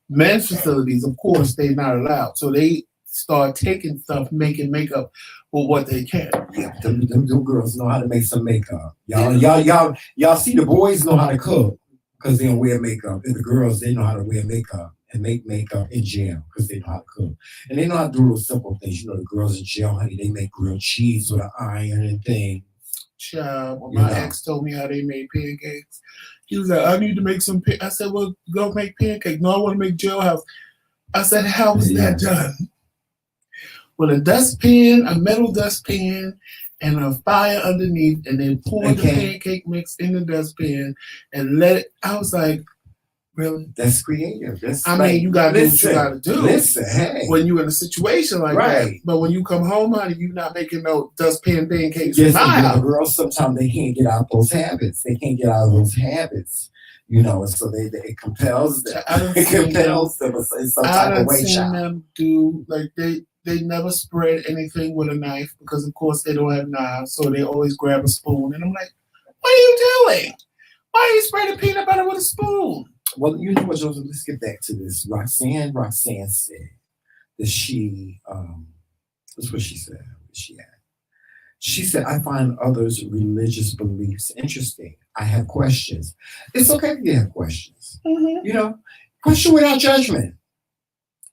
Men's facilities, of course, they're not allowed. So they start taking stuff, making makeup for what they can. Yeah, them girls know how to make some makeup. Y'all see the boys know how to cook because they don't wear makeup. And the girls, they know how to wear makeup and make makeup in jail because they know how to cook. And they know how to do those simple things. The girls in jail, honey, they make grilled cheese with an iron and things. Child, when my ex told me how they made pancakes, he was like, I need to make some I said, well, go make pancakes. No, I want to make jailhouse. I said, how was that done? With a dustpan, a metal dustpan, and a fire underneath, and then pour the pancake mix in the dustpan and let it. I was like, really? That's creative. You gotta do what you gotta do. Listen, hey. When you're in a situation like that. But when you come home, honey, you're not making no dustpan pancakes. Yes, the girls sometimes they can't get out those habits. They can't get out of those habits. So it compels them. It compels them in some type of way. I've seen them do like they never spread anything with a knife because of course they don't have knives, so they always grab a spoon. And I'm like, what are you doing? Why are you spreading peanut butter with a spoon? Well, you know what, Joseph, let's get back to this. Roxanne said that she, that's what she said. She said, I find others' religious beliefs interesting. I have questions. It's okay if you have questions. Question without judgment.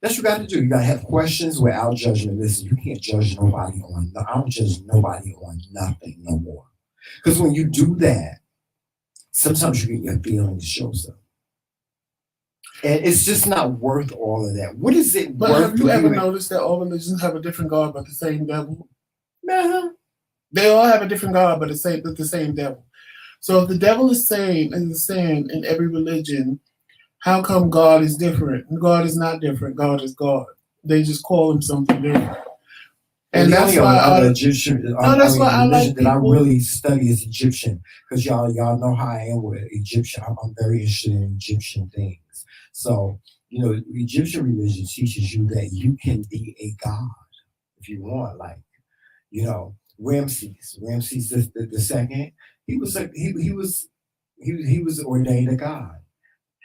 That's what you got to do. You got to have questions without judgment. Listen, you can't judge nobody on. I don't judge nobody on nothing no more. Because when you do that, sometimes you get your feelings shows up, and it's just not worth all of that. What is it But worth? have you ever noticed that all religions have a different God but the same devil? Uh-huh. They all have a different God but the same devil. So if the devil is the same in every religion, how come God is different? God is not different. God is God. They just call him something different. And that's why I like that I really study is Egyptian, because y'all know how I am with Egyptian. I'm very interested in Egyptian things. So Egyptian religion teaches you that you can be a god if you want. Like Ramses the second. He was ordained a god.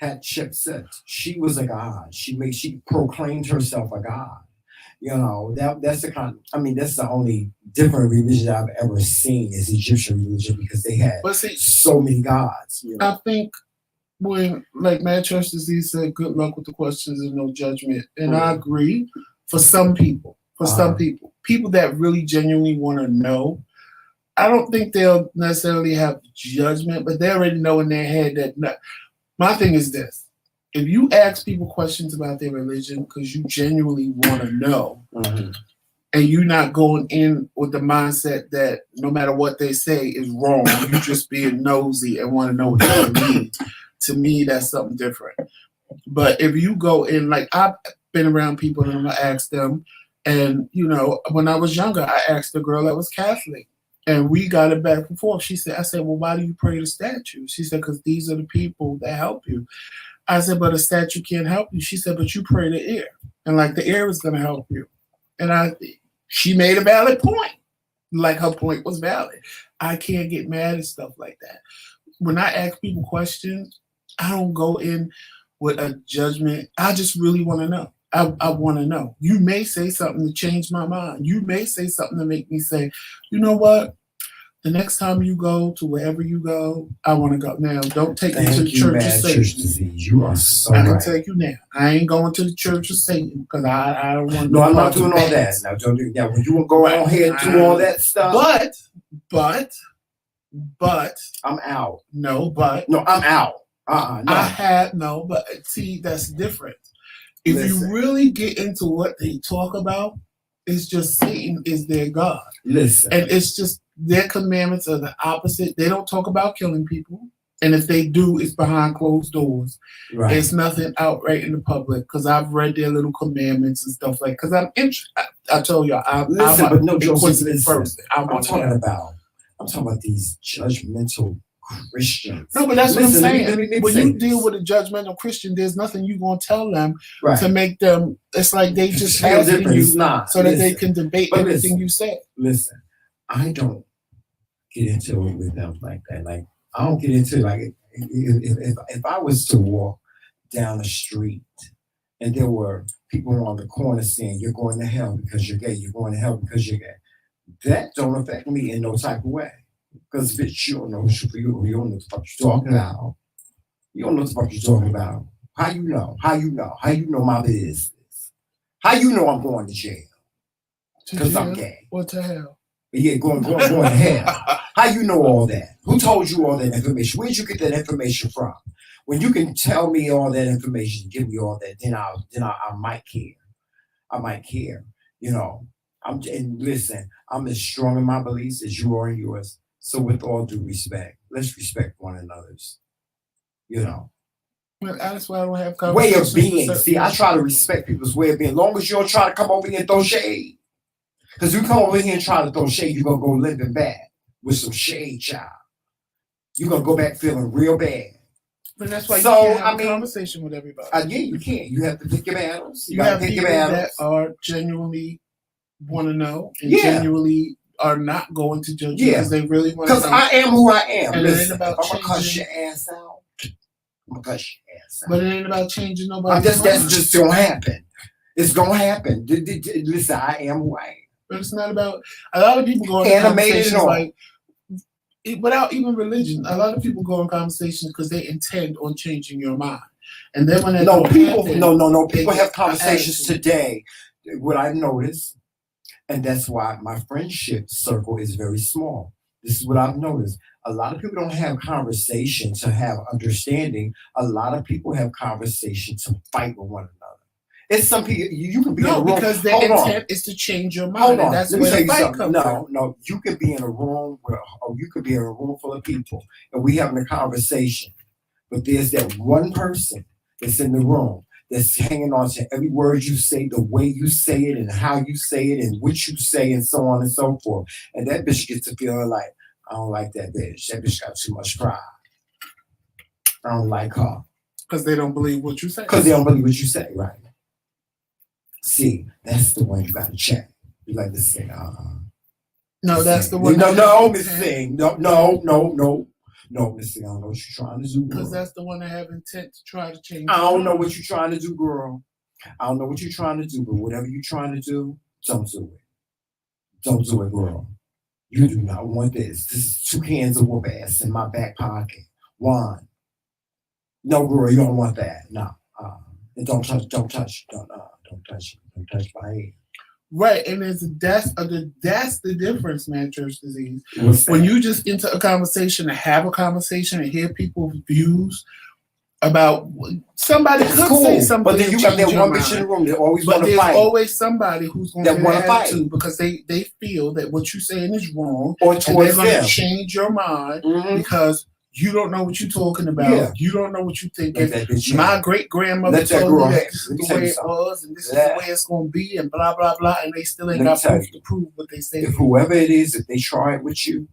Hatshepsut, she was a god. She proclaimed herself a god. That's the kind. That's the only different religion I've ever seen is Egyptian religion, because they had so many gods. I think when Mad Church Disease said, "Good luck with the questions and no judgment," and I agree. For some people, people that really genuinely want to know, I don't think they'll necessarily have judgment, but they already know in their head that. My thing is this. If you ask people questions about their religion because you genuinely want to know, and you're not going in with the mindset that no matter what they say is wrong, you just being nosy and want to know what they believe, to me, that's something different. But if you go in, I've been around people and I'm going to ask them, and, when I was younger, I asked a girl that was Catholic. And we got it back and forth. I said, well, why do you pray to statues? She said, because these are the people that help you. I said, but a statue can't help you. She said, but you pray to air. And the air is going to help you. And she made a valid point. Her point was valid. I can't get mad at stuff like that. When I ask people questions, I don't go in with a judgment. I just really want to know. I want to know. You may say something to change my mind. You may say something to make me say, you know what? The next time you go to wherever you go, I want to go. Now, don't take me to the Church of Satan. You are so I can right. take you now. I ain't going to the Church of Satan because I don't want to. No, I'm not doing all that. Now, don't do that. When you want to go out here and do all that stuff. But. I'm out. No, but. No, I'm out. No. But see, that's different. If you really get into what they talk about, it's just Satan is their God. Listen. And it's just their commandments are the opposite. They don't talk about killing people. And if they do, it's behind closed doors. Right. It's nothing outright in the public, because I've read their little commandments and stuff because I'm interested. I told y'all, I'm a inquisitive person. I'm talking about these judgmental Christians. No, but that's what I'm saying. When you deal with a judgmental Christian, there's nothing you're going to tell them to make them. It's like they just asking you that they can debate everything you say. Listen, I don't get into it with them like that. I don't get into if I was to walk down the street and there were people on the corner saying you're going to hell because you're gay, you're going to hell because you're gay, that don't affect me in no type of way. Because bitch, you don't know you don't know what the fuck you're talking about. You don't know what the fuck you're talking about. How you know? How you know my business? How you know I'm going to jail? Because I'm gay. What the hell? Yeah, going to hell. How you know all that? Who told you all that information? Where'd you get that information from? When you can tell me all that information, give me all that, then I might care. I might care. And listen, I'm as strong in my beliefs as you are in yours. So with all due respect, let's respect one another's, Well, that's why I don't have conversations. Way of being. See, I try to respect people's way of being. As long as you don't try to come over here and throw shade. Because you come over here and try to throw shade, you're going to go limping bad with some shade, child. You're going to go back feeling real bad. But that's why you can't have a conversation with everybody. Yeah, you can't. You have to pick your battles. You have people that are genuinely want to know and genuinely are not going to judge you because they really want to know. Because I am who I am. And listen, it ain't about I'm going to cuss your ass out. But it ain't about changing nobody. That's just going to happen. It's going to happen. Listen, I am who I am. But it's not about, a lot of people go into conversations without even religion, a lot of people go in conversations because they intend on changing your mind. And then when that people have conversations today. What I've noticed, and that's why my friendship circle is very small. This is what I've noticed. A lot of people don't have conversation to have understanding. A lot of people have conversation to fight with one another. It's some people you can be in a room. Because the intent is to change your mind. Hold on. That's Let me where tell the you fight something. comes from. No. You could be in a room or you could be in a room full of people, and we having a conversation. But there's that one person that's in the room that's hanging on to every word you say, the way you say it, and how you say it, and what you say, and so on and so forth. And that bitch gets to feeling like, I don't like that bitch. That bitch got too much pride. I don't like her. Because they don't believe what you say. Because they don't believe what you say, right? See, that's the one you got to check. You like to say, No, that's the one. No, Miss Thing. No, Miss Thing, I don't know what you're trying to do, girl. Because that's the one that have intent to try to change. I don't know what you're trying to do, girl. I don't know what you're trying to do, but whatever you're trying to do, don't do it. Don't do it, girl. You do not want this. This is 2 cans of whoop ass in my back pocket. 1. No, girl, you don't want that. No. And don't touch my head. Right, and that's the difference, man. Church disease. When you just enter a conversation and have a conversation and hear people's views about somebody could say something, but then you got that one bitch in the room that always want to fight. There's always somebody who's going to want to fight because they feel that what you're saying is wrong, or and they're going to change your mind because you don't know what you're talking about. Yeah. You don't know what you think. My great grandmother told me that this is the way it was, and this is the way it's going to be, and blah blah blah, and they still ain't got proof to prove what they say. If whoever it is, if they try it with you,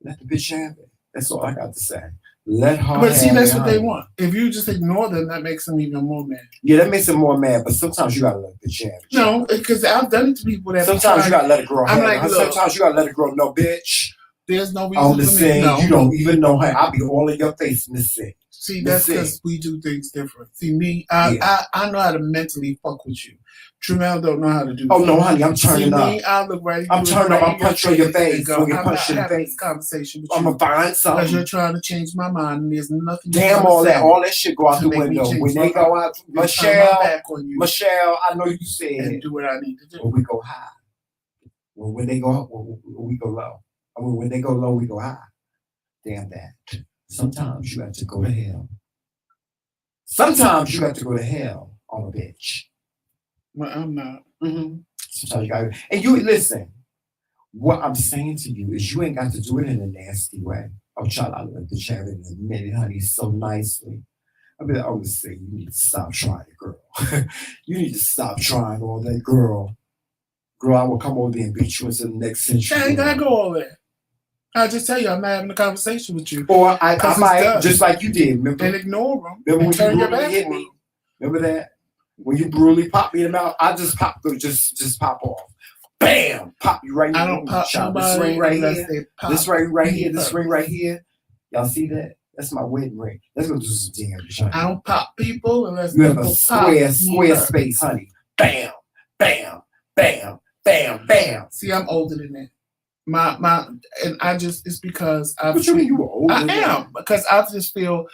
let the bitch have it. That's all I got to say. Let her. But see, that's what they want. If you just ignore them, that makes them even more mad. Yeah, that makes them more mad. But sometimes you gotta let the bitch have it. No, because I've done it to people that. Sometimes you gotta let a girl have it. Sometimes you gotta let a girl know, bitch. There's no reason for me. No. You don't even know her. I'll be all in your face, Miss Thing. See, that's because we do things different. See, me, I know how to mentally fuck with you. Trumel don't know how to do that. Oh, no, honey, I'm turning up. Me, I look right. I'm turning up. I'm punching on your face. I'm not having this conversation with you. I'm going to find something. Because you're trying to change my mind, and there's nothing. Damn, all that shit go out the window. When they go out, Michelle, I know you said. And do what I need to do. When we go high. When they go up, we go low. I mean, when they go low, we go high. Damn that. Sometimes you have to go to hell. Sometimes you have to go to hell on a bitch. Well, I'm not. Mm-hmm. Sometimes you got to. And you listen. What I'm saying to you is you ain't got to do it in a nasty way. Oh, child, I love the chat in a minute, honey, so nicely. I mean, I would say you need to stop trying, girl. You need to stop trying all that, girl. Girl, I will come over there and beat you into the next century. I ain't gotta go all there. I'll just tell you I'm not having a conversation with you. Or I might, just like you did, remember? And ignore them. Remember when turn you your back hit me? Remember that? When you brutally popped me in the mouth, I just pop off. Bam! Pop you right in the I don't pop this ring right here. This ring right here. This ring right here. Y'all see that? That's my wedding ring. Let's go do some damage. I don't pop people unless you have a square space, honey. Bam! Bam! Bam! Bam! Bam! See, I'm older than that. And I just, it's because I. What you mean you were older? I am, because I just feel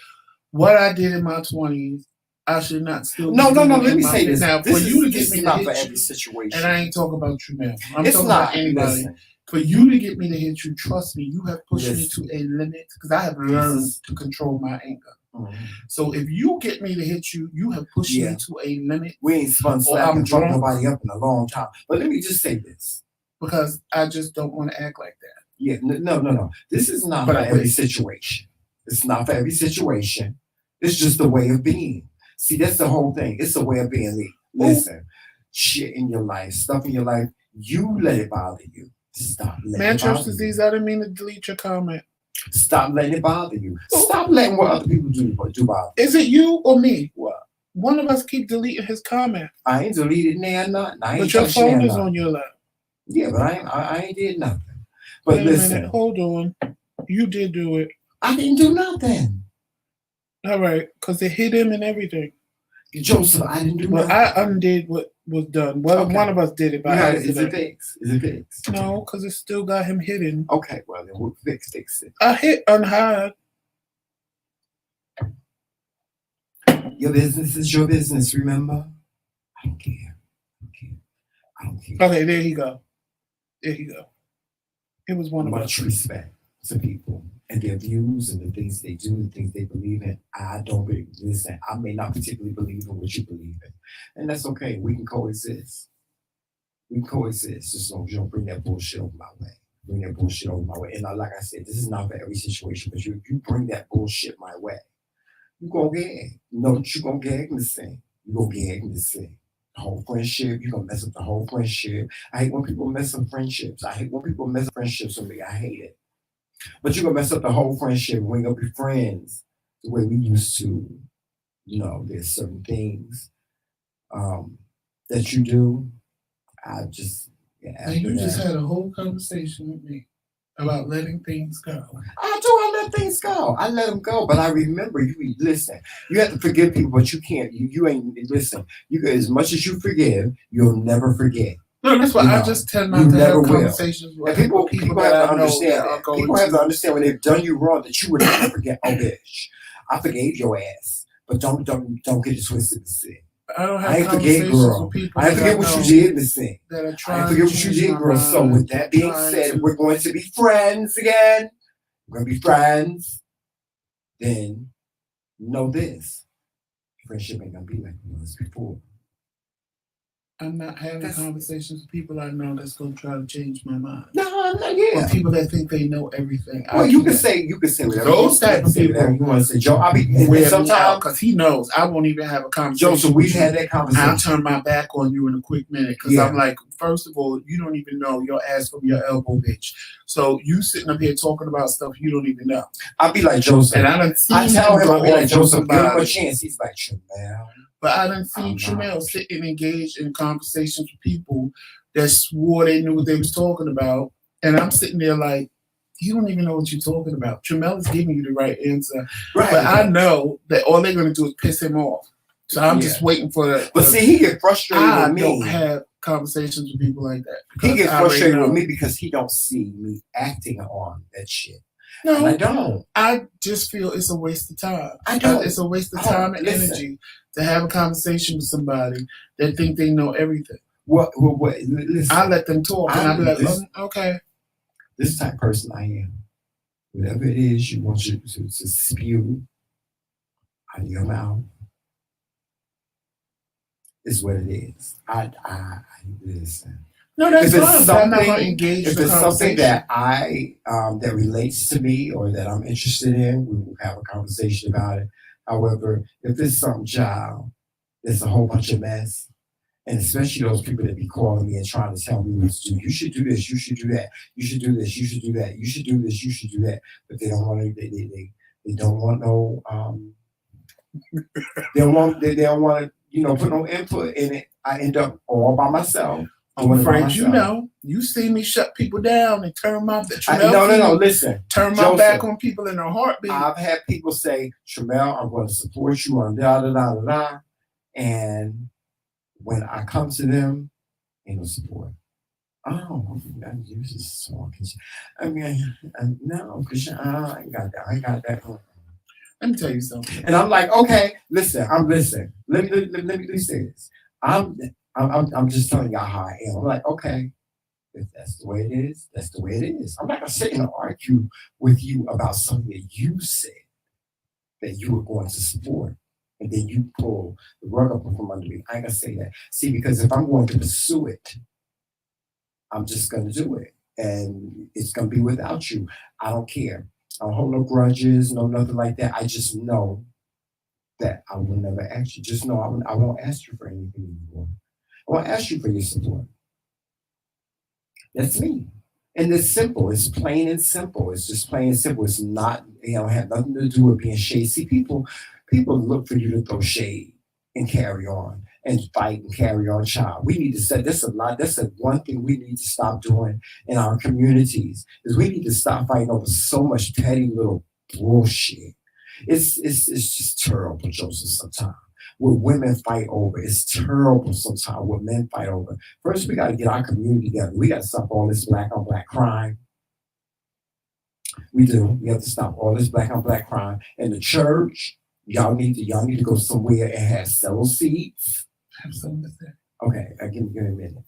what I did in my 20s, I should not still. No. Let me say this. Now, for you to get me to hit for every situation, and I ain't talking about you now. I'm talking about anybody. Listen. For you to get me to hit you, trust me, you have pushed me to a limit because I have learned to control my anger. Mm-hmm. So if you get me to hit you, you have pushed me to a limit. We ain't spun slack and fucked nobody up in a long time. But let me just say this. Because I just don't want to act like that. Yeah, no. This is not for every situation. It's not for every situation. It's just a way of being. See, that's the whole thing. It's a way of being. Listen, shit in your life, stuff in your life, you let it bother you. Stop letting it bother you. Manchurch disease, I didn't mean to delete your comment. Stop letting it bother you. Stop letting what other people do bother you. Is it you or me? What? One of us keep deleting his comment. I ain't deleted nothing. But your phone is on your lap. Yeah, but I ain't did nothing. But wait listen. A minute, hold on. You did do it. I didn't do nothing. All right, because it hit him and everything. Joseph, I didn't do nothing. I undid what was done. Well, one of us did it. Is it fixed? No, because it still got him hidden. Okay, well, then we'll fix it. I hit unhide. Your business is your business, remember? I don't care. I don't care. I don't care. Okay, there you go. There you go. It was one of us. Much respect to people and their views and the things they do, the things they believe in. I don't really listen. I may not particularly believe in what you believe in, and that's okay. We can coexist. We can coexist as long as you don't bring that bullshit over my way. Bring that bullshit over my way. And like I said, this is not for every situation, but you bring that bullshit my way, you gonna gag. You know what you gonna gag this thing. You gonna gag this thing. The whole friendship, you gonna mess up the whole friendship. I hate when people mess up friendships. I hate when people mess up friendships with me. I hate it. But you're gonna mess up the whole friendship. We ain't gonna be friends the way we used to. You know, there's certain things that you do. I just And you just had a whole conversation with me about letting things go. I let things go. I let them go. But I remember you listen, you have to forgive people, but you can't, you ain't listen. You as much as you forgive, you'll never forget. No, that's why I just tend not to have conversations with people have to understand that. People have to understand when they've done you wrong that you would never forget, oh bitch, I forgave your ass. But don't get it twisted to say. I ain't forget, girl. I ain't forget what you did this thing. I ain't forget what you did, girl. So with that being said, we're going to be friends again. We're gonna be friends. Then know this: friendship ain't gonna be like it was before. I'm not having conversations with people I know that's gonna try to change my mind. No, I'm not. Yeah, or people that think they know everything. Well, you can say whatever. Those type of people you want to say, Joe. I'll be sometimes because he knows I won't even have a conversation. Joe, so we've had that conversation. I'll turn my back on you in a quick minute because I'm like, first of all, you don't even know your ass from your elbow, bitch. So you sitting up here talking about stuff you don't even know. I'll be like Joseph, and I tell him I'll be like Joseph. Give him a chance. He's like Chanel. But I done seen Tramel sitting engaged in conversations with people that swore they knew what they was talking about. And I'm sitting there like, you don't even know what you're talking about. Tramel is giving you the right answer. Right. But I know that all they're going to do is piss him off. So I'm just waiting for that. But see, he get frustrated with me. I don't have conversations with people like that. He gets frustrated with me because he don't see me acting on that shit. No, I don't. I just feel it's a waste of time. I don't. It's a waste of time and energy to have a conversation with somebody that think they know everything. What? Listen, I let them talk, and I be like, okay. This type of person I am. Whatever it is you want you to spew out of your mouth is what it is. I listen. No, that's fine. I'm not going to engage. If it's something that that relates to me or that I'm interested in, we will have a conversation about it. However, if it's some job, there's a whole bunch of mess, and especially those people that be calling me and trying to tell me what to do. You should do this. You should do that. You should do this. You should do that. You should do this. You should do that. But they don't want to. They don't want no. They don't want to. Put no input in it. I end up all by myself. I'm afraid you see me shut people down and turn my listen. Turn my back on people in a heartbeat. I've had people say, Tramel, I'm going to support you on da. And when I come to them, ain't no support. Oh, you just talking. I mean, no, because I ain't got that. I ain't got that. Let me tell you something. And I'm like, okay, listen. Let me say this. I'm just telling y'all how I am. I'm like, okay, if that's the way it is, that's the way it is. I'm not gonna sit and argue with you about something that you said that you were going to support, and then you pull the rug up from under me. I ain't gonna say that. See, because if I'm going to pursue it, I'm just gonna do it, and it's gonna be without you. I don't care. I don't hold no grudges, no nothing like that. I just know that I will never ask you. Just know I won't ask you for anything anymore. I won't ask you for your support. That's me. And it's simple. It's plain and simple. It's just plain and simple. It's not, have nothing to do with being shady. See, people look for you to throw shade and carry on and fight and carry on, child. We need to set this a lot. That's the one thing we need to stop doing in our communities is we need to stop fighting over so much petty little bullshit. It's just terrible, Joseph, sometimes. What women fight over. It's terrible sometimes what men fight over. First, we got to get our community together. We got to stop all this black on black crime. We do. We have to stop all this black on black crime. And the church, Y'all need to go somewhere and have several seats. Have something to say. Okay, give me a minute.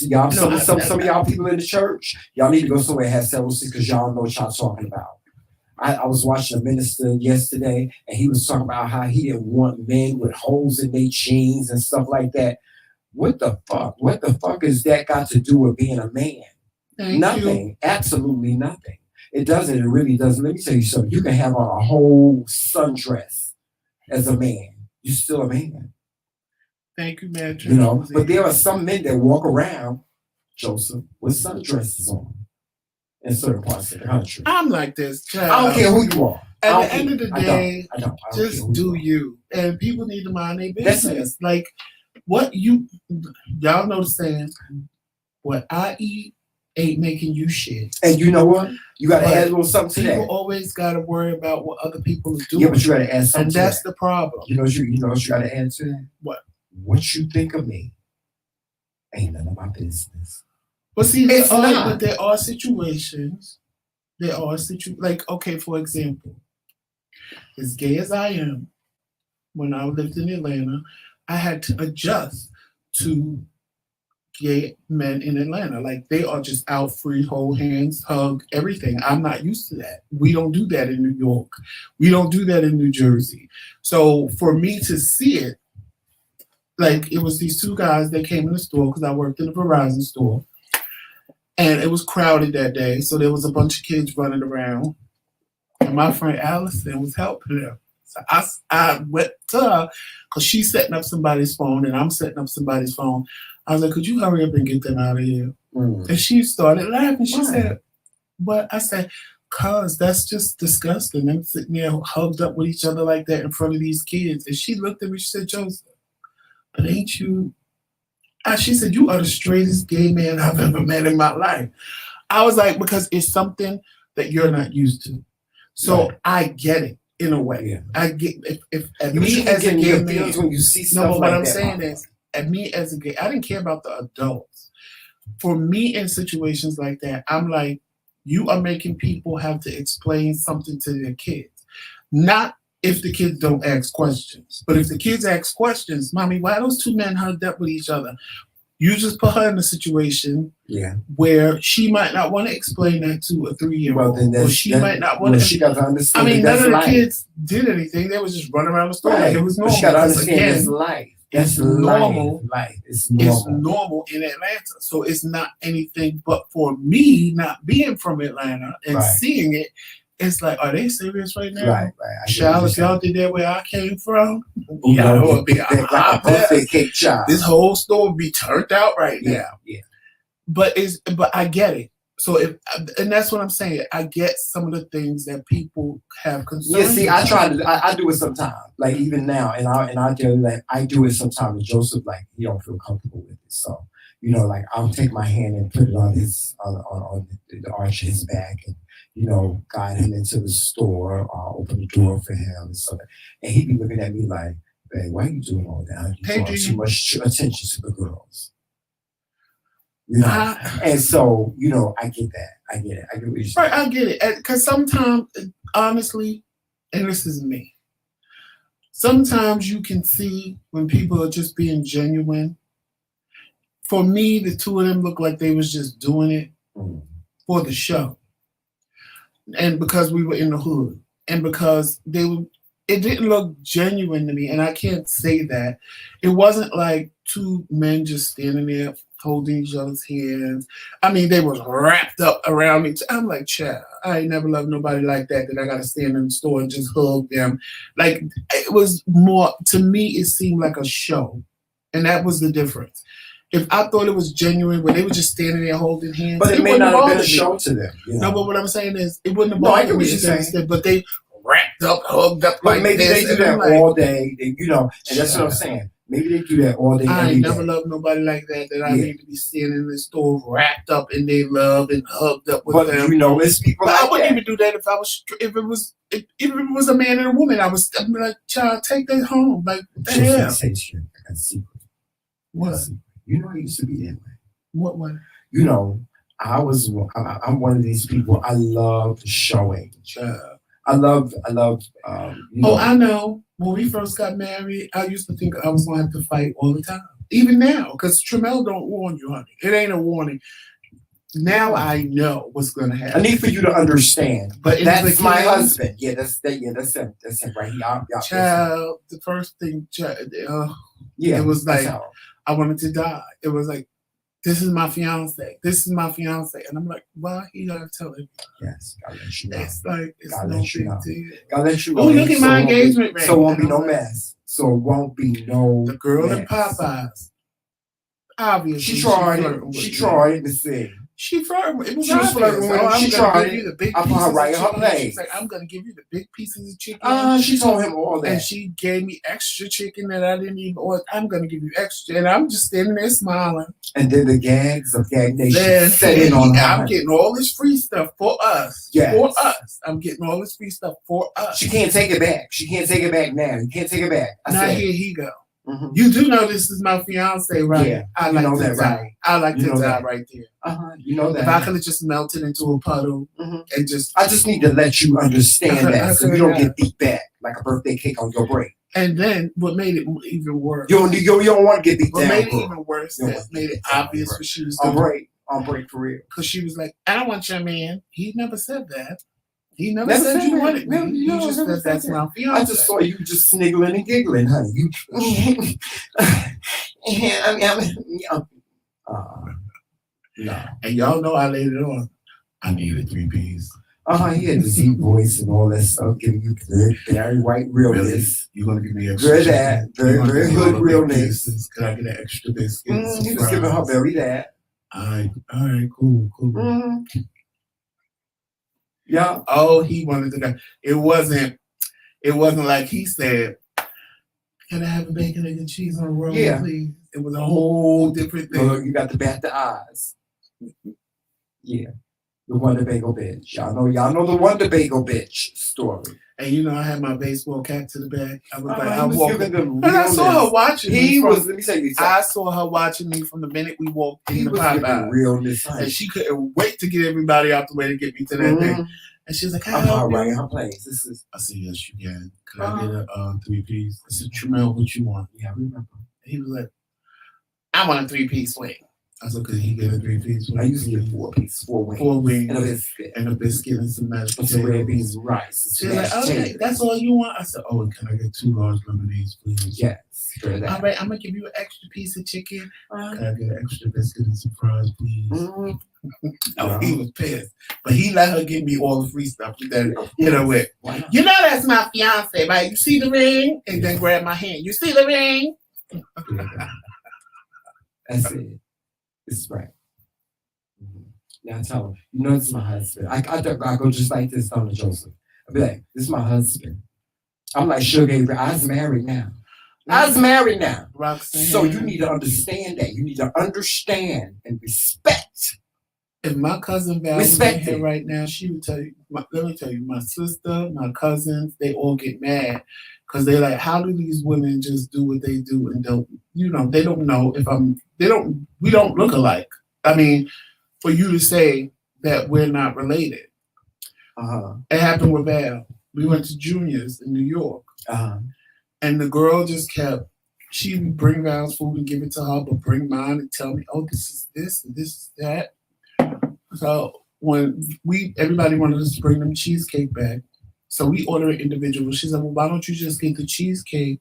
Y'all, some of y'all people in the church, y'all need to go somewhere and have several seats because y'all know what y'all talking about. I was watching a minister yesterday, and he was talking about how he didn't want men with holes in their jeans and stuff like that. What the fuck? What the fuck has that got to do with being a man? Nothing. Absolutely nothing. It doesn't. It really doesn't. Let me tell you something. You can have on a whole sundress as a man. You're still a man. Thank you, man. You know, but there are some men that walk around, Joseph, with sundresses on in certain parts of the country. I'm like this, child. I don't care who you are. At the end of the day, I don't just do you. And people need to mind their business. Like what y'all know the saying, what I eat ain't making you shit. And you know what? You gotta add a little something to that. People always gotta worry about what other people are doing. Yeah, but you gotta add something. And that's the problem. You know what you gotta add to that? What? What you think of me ain't none of my business. But see, there are situations. Like, okay, for example, as gay as I am, when I lived in Atlanta, I had to adjust to gay men in Atlanta. Like, they are just out free, hold hands, hug, everything. I'm not used to that. We don't do that in New York. We don't do that in New Jersey. So for me to see it, like, it was these two guys that came in the store because I worked in a Verizon store. And it was crowded that day. So there was a bunch of kids running around. And my friend Allison was helping them. So I went to her because she's setting up somebody's phone and I'm setting up somebody's phone. I was like, could you hurry up and get them out of here? And she started laughing. She said, what? I said, cuz that's just disgusting. Them sitting there hugged up with each other like that in front of these kids. And she looked at me, she said, Joseph, but ain't you? She said, you are the straightest gay man I've ever met in my life. I was like, because it's something that you're not used to. So I get it in a way. Yeah. I get if me as a gay man, when you see stuff no, but like what I'm that, saying is, at me as a gay, I didn't care about the adults. For me in situations like that, I'm like, you are making people have to explain something to their kids. Not if the kids don't ask questions. But if the kids ask questions, Mommy, why those two men hugged up with each other? You just put her in a situation where she might not want to explain that to a 3-year-old. Well, or she might not want to. She got to understand. I mean, none of the kids did anything. They was just running around the store like it was normal. But she got to understand it's life. That's normal. Life. It's normal. It's normal in Atlanta. So it's not anything. But for me, not being from Atlanta and seeing it, it's like, are they serious right now? Right. Child, if y'all did that where I came from, it would be a birthday cake, child. This whole store would be turned out right now. Yeah. But I get it. So and that's what I'm saying. I get some of the things that people have concerns. Yeah, see, I do it sometimes. Like even now, and I tell you that I do it sometimes. And Joseph, like, he don't feel comfortable with it. So, like, I'll take my hand and put it on his on the arch of his back and, guide him into the store, open the door for him and stuff. And he'd be looking at me like, hey, why are you doing all that? You drawing too much attention to the girls. And so, I get that. I get it. I get what you're saying. Right, I get it. Because sometimes, honestly, and this is me, sometimes you can see when people are just being genuine. For me, the two of them looked like they was just doing it for the show. And because we were in the hood. And because it didn't look genuine to me. And I can't say that. It wasn't like two men just standing there holding each other's hands. I mean, they was wrapped up around each other. I'm like, child, I ain't never loved nobody like that I got to stand in the store and just hug them. Like, it was more, to me, it seemed like a show. And that was the difference. If I thought it was genuine, when they were just standing there holding hands, but it may not have been a show to them. No, but what I'm saying is, it wouldn't have bothered me. But they wrapped up, hugged up like maybe this. They do that all day, and that's what I'm saying. Maybe they do that all day. I ain't never loved nobody like that I need to be standing in the store wrapped up in their love and hugged up with them. It's people but like I wouldn't even do that if it was a man and a woman. I'd be like, child, take that home. Like, what the hell? I say shit. I got a secret. What? I used to be that way. What way? I'm one of these people. I love showing. I love. Oh, I know. When we first got married, I used to think I was going to have to fight all the time. Even now, because Tramel don't warn you, honey. It ain't a warning. Now I know what's going to happen. I need for you to understand. But that's my husband. Yeah, that's him. That's him right here. Child, the first thing, it was like I wanted to die. It was like, this is my fiance. This is my fiance. And I'm like, why he gotta tell him? Yes, gotta let you know. It's like, it's no big deal. Gotta let you know. Oh, look at my engagement ring. So it won't be no mess. So it won't be no The girl mess. in Popeyes. Obviously. She tried to see. She flirted. It was she was flirting with him. She tried it. I put her right in her place. She's like, I'm going to give you the big pieces of chicken. She told him all that. And she gave me extra chicken that I didn't even order. I'm going to give you extra. And I'm just standing there smiling. And then the gags of Gag Nation set in on her. I'm getting all this free stuff for us. Yes. For us. I'm getting all this free stuff for us. She can't take it back. She can't take it back now. You can't take it back. Now here he go. Mm-hmm. You do know this is my fiance, right? Yeah, I like to die. Right. I like to die right there. You know that. If I could have just melted into a puddle and just... I just need to let you understand that so you don't get beat back like a birthday cake on your break. And then what made it even worse... You don't want to get beat down. What made it even worse, that made it obvious what she was doing. On break for real. Because she was like, I don't want your man. He never said that. He never said you wanted me. He just said that's my fiance. I just saw you just sniggling and giggling, honey. No. And y'all know I laid it on. I needed 3 Ps. He had the deep voice and all that stuff, giving you good, very white realness. Really? You're going to give me extra? Very that. Very hood realness. Can I get an extra biscuit? He was giving her very that. All right, cool. Yeah. Oh, he wanted to go. It wasn't like he said, can I have a bacon, egg, and cheese on a roll, please? It was a whole different thing. Look, you got to bat the eyes. Yeah. The Wonder Bagel bitch. Y'all know the Wonder Bagel bitch story. And you know, I had my baseball cap to the back. I was like, I walked in. And I saw her watching me. Let me tell you something. I saw her watching me from the minute we walked in the Popeyes. Realness. And she couldn't wait to get everybody out the way to get me to that thing. And she was like, I'm right in her place. I said, yes, you can. Can I get a 3 Ps? I said, Tramel, what you want? Yeah, I remember. He was like, I want a 3-piece wing. I said, could he get a 3-piece wing? I usually get 4 pieces, 4 wings. 4 wings. And a biscuit. And some mashed potatoes. Some red beans and rice. She's like, okay, that's all you want? I said, oh, and can I get 2 large lemonades, please? Yes. All right, I'm going to give you an extra piece of chicken. Can I get an extra biscuit and some fries, please? Oh, he was pissed. But he let her give me all the free stuff that hit her with. You know that's my fiance, right? You see the ring? And then grab my hand. You see the ring? That's it. It's right. Now I tell him, you know, this is my husband. I go just like this, Donna Joseph. I be like, this is my husband. I'm like, Sugar, I was married now. Roxanne. So you need to understand that. You need to understand and respect. If my cousin Val was in here right now, she would tell you, let me tell you, my sister, my cousins, they all get mad because they're like, how do these women just do what they do and don't, they don't know if we don't look alike. I mean, for you to say that we're not related. It happened with Val. We went to Junior's in New York. And the girl just she would bring Val's food and give it to her, but bring mine and tell me, oh, this is this and this is that. So when everybody wanted us to bring them cheesecake back, so we ordered it individual. She said, well, why don't you just get the cheesecake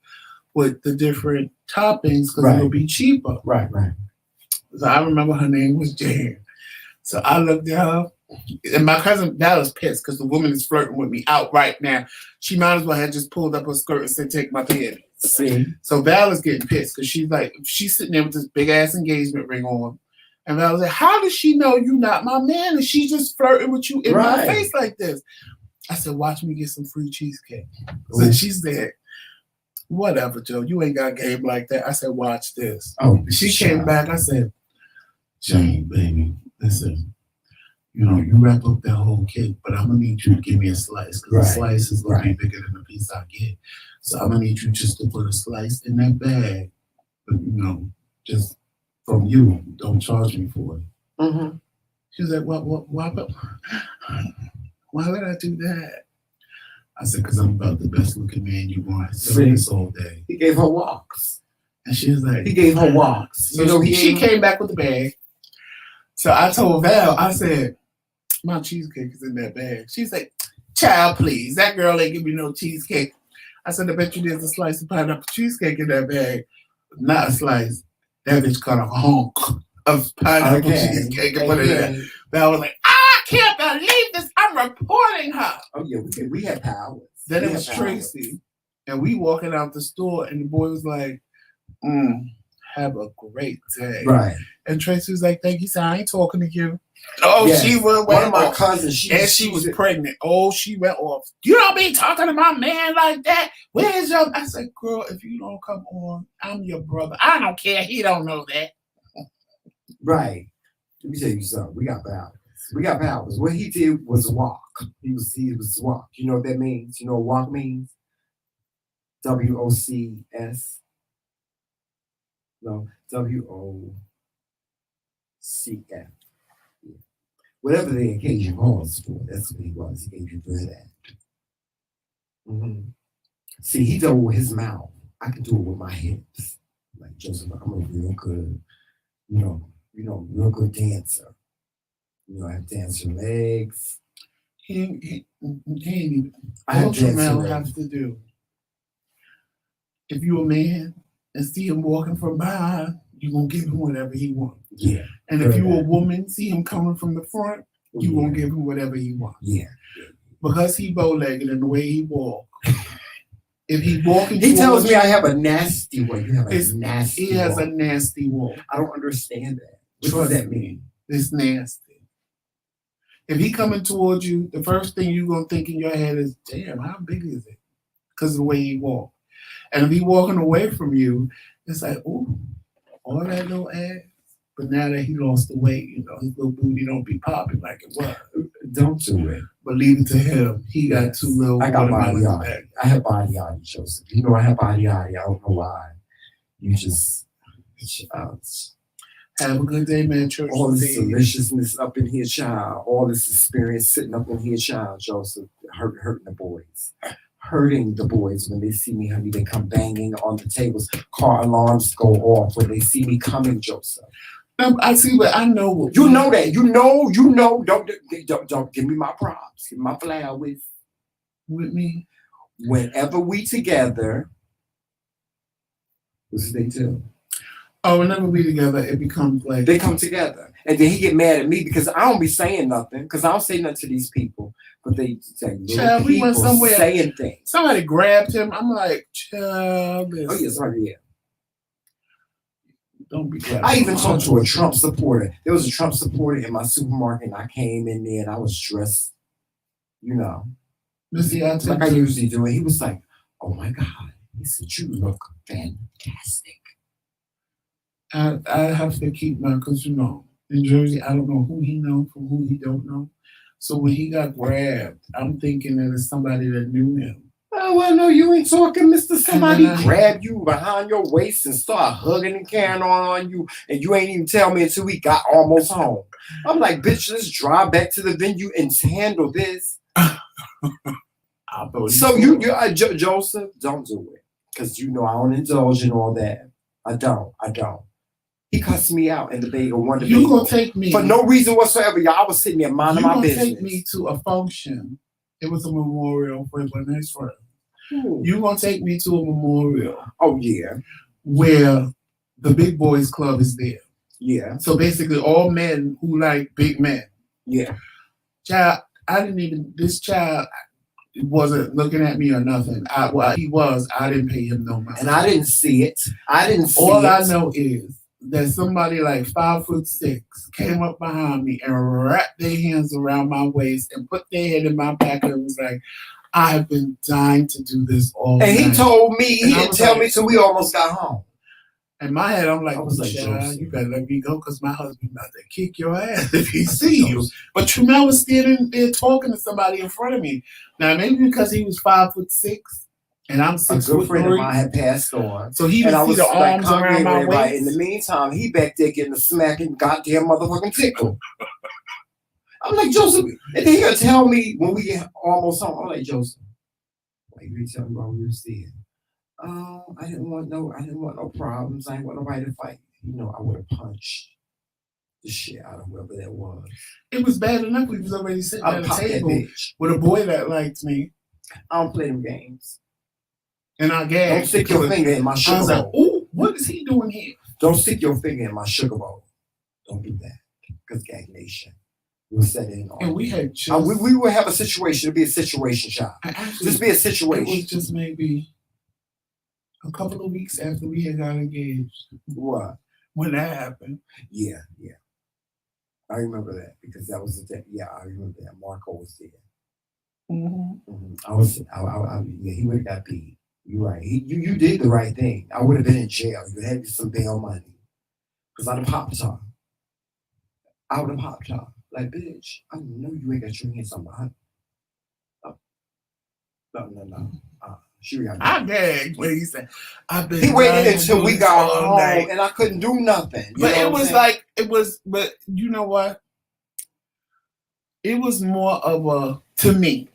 with the different toppings because it'll be cheaper. Right. So I remember her name was Jan. So I looked at her, and my cousin Val is pissed because the woman is flirting with me out right now. She might as well have just pulled up her skirt and said, take my panties. See? So Val is getting pissed because she's sitting there with this big ass engagement ring on. And Val was like, how does she know you not my man? And she just flirting with you in my face like this. I said, watch me get some free cheesecake. So she said, whatever, Joe, you ain't got game like that. I said, watch this. Oh, she came back. I said, Jane, baby, listen, you wrap up that whole cake, but I'm going to need you to give me a slice because the slice is going to be bigger than the piece I get. So I'm going to need you just to put a slice in that bag. But, just from you. Don't charge me for it. She was like, why would I do that? I said, because I'm about the best looking man you want. So this all day. He gave her walks. And she was like, he gave her walks. So she came back with the bag. So I told Val, I said, my cheesecake is in that bag. She's like, child, please. That girl ain't give me no cheesecake. I said, I bet you there's a slice of pineapple cheesecake in that bag. Not a slice. That bitch cut a hunk of pineapple cheesecake and put it in. Val was like, I can't believe this. I'm reporting her. Oh, yeah, we had powers. Then it was Tracy. And we walking out the store, and the boy was like, have a great day. Right. And Tracy was like, thank you, sir. I ain't talking to you. Oh, yes. She went One of my cousins, she was pregnant. Oh, she went off. You don't be talking to my man like that. Where's your... I said, girl, if you don't come on, I'm your brother. I don't care. He don't know that. Right. Let me tell you something. We got powers. We got powers. What he did was walk. He was walk. You know what that means? You know what walk means? WOCS. No, WOCF. Yeah. Whatever the occasion calls for, that's what he was. He gave you for that. Mm-hmm. See, he did it with his mouth. I can do it with my hips. Like Joseph, I'm a real good, real good dancer. I have dancer legs. I have dancer legs. Have to do. If you're a man and see him walking from behind, you're going to give him whatever he wants. Yeah. And if you're a woman, see him coming from the front, you're going to give him whatever he wants. Yeah. Because he bow-legged and the way he walks. If he walking, he tells me I have a nasty walk. You have a nasty He has a nasty walk. I don't understand that. What does that mean? It's nasty. If he coming towards you, the first thing you're going to think in your head is, damn, how big is it? Because of the way he walks. And if he walking away from you, it's like, ooh, all that little ass. But now that he lost the weight, his little booty don't be popping like it was. Don't do it. But leave it to him. He got too little. I got body yardie. I have body yardie, Joseph. I have body yardie. I don't know why. You just have a good day, man. Church. All this deliciousness up in here, child. All this experience sitting up in here, child, Joseph. Hurting the boys. Hurting the boys when they see me, honey. They come banging on the tables. Car alarms go off when they see me coming, Joseph. I see what I know. You know that. You know. Don't give me my props. Give me my flowers. With me. Whenever we together. What's they do? Oh, whenever we together, it becomes like they come together, and then he get mad at me because I don't be saying nothing. Because I don't say nothing to these people, but they say child, we went somewhere saying things. Somebody grabbed him. I'm like, child. Oh yes, right, yeah. Don't be glad. I even talked to a Trump supporter. There was a Trump supporter in my supermarket, and I came in there and I was dressed, like I usually do. And he was like, "Oh my God," he said, "You look fantastic." I have to keep my, because in Jersey, I don't know who he know from who he don't know. So when he got grabbed, I'm thinking that it's somebody that knew him. Oh, well, no, you ain't talking, Mr. Somebody grabbed you behind your waist and start hugging and carrying on you, and you ain't even tell me until we got almost home. I'm like, bitch, let's drive back to the venue and handle this. So Joseph, don't do it, because I don't indulge in all that. I don't. He cussed me out in the debate or one debate. You gonna take me for no reason whatsoever, y'all. I was sitting there minding my business. You gonna take me to a function. It was a memorial for one of his friends. You gonna take me to a memorial? Oh yeah, where the big boys club is there. Yeah. So basically, all men who like big men. Yeah. Child, this child wasn't looking at me or nothing. He was. I didn't pay him no money, and I didn't see it. All I know is that somebody like 5'6" came up behind me and wrapped their hands around my waist and put their head in my back and was like, I have been dying to do this all night. And he told me, he didn't tell me till we almost got home. In my head, I'm like, you better let me go because my husband about to kick your ass if he see you. But Tremel was standing there talking to somebody in front of me. Now, maybe because he was 5'6", and I'm 6'3". A good friend of mine had passed on. So he didn't see the arms around my waist. In the meantime, he back there getting a smacking goddamn motherfucking tickle. I'm like, Joseph, and then he'll tell me when we get almost home, I'm like, Joseph, Like you tell me while we were seeing. Oh, I didn't want no problems. I didn't want nobody to fight. You know, I would have punched the shit out of whoever that was. It was bad enough we was already sitting I at a popped that table bitch. with a boy that liked me. I don't play them games. And I gagged. Don't stick your finger in my sugar I was like, bowl. ooh, what is he doing here? Don't stick your finger in my sugar bowl. Don't do that. Because Gag Nation will set in on. And we had just... we will have a situation. It'll be a situation shot. Just be a situation. It was just maybe a couple of weeks after we had got engaged. What? When that happened. Yeah. I remember that because that was the day. Yeah, I remember that. Marco was there. He would have got beat. You're right. You did the right thing. I would have been in jail. You had some bail money. Because I'd have popped her. I would have popped her. Like, bitch, I know you ain't got your hands on behind. No. I gagged when he said, he waited until we got home and I couldn't do nothing. But but you know what? It was more of a, to me.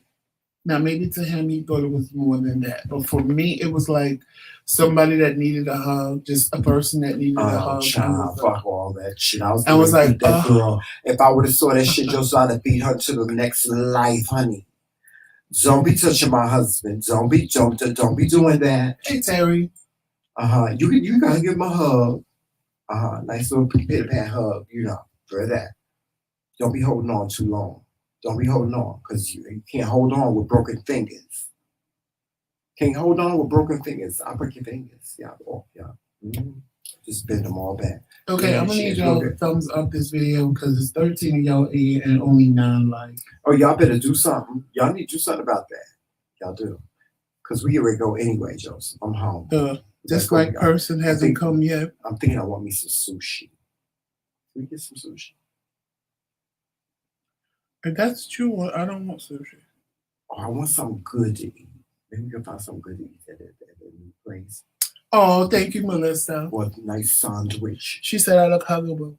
Now, maybe to him, he thought it was more than that. But for me, it was like somebody that needed a hug, just a person that needed a hug. Child, fuck all that shit. I was like, that girl. If I would have saw that shit, just I'd have beat her to the next life, honey. Don't be touching my husband. Don't be doing that. Hey, Terry. You gotta give him a hug. Nice little pit-pat hug, for that. Don't be holding on too long. Don't be holding on, because you can't hold on with broken fingers. Can't hold on with broken fingers. I'll break your fingers. Yeah. Just bend them all back. Okay, I'm going to need y'all to thumbs up this video because it's 13 of y'all in and only 9 likes. Oh, y'all better do something. Y'all need to do something about that. Y'all do. Because we already go anyway, Joseph. I'm home. The dislike person hasn't come yet. I'm thinking I want me some sushi. Can we get some sushi? If that's true, I don't want sushi. Oh, I want something good to eat. Maybe we can find something good to eat at a new place. Oh, thank you, Melissa. What a nice sandwich. She said I look huggable.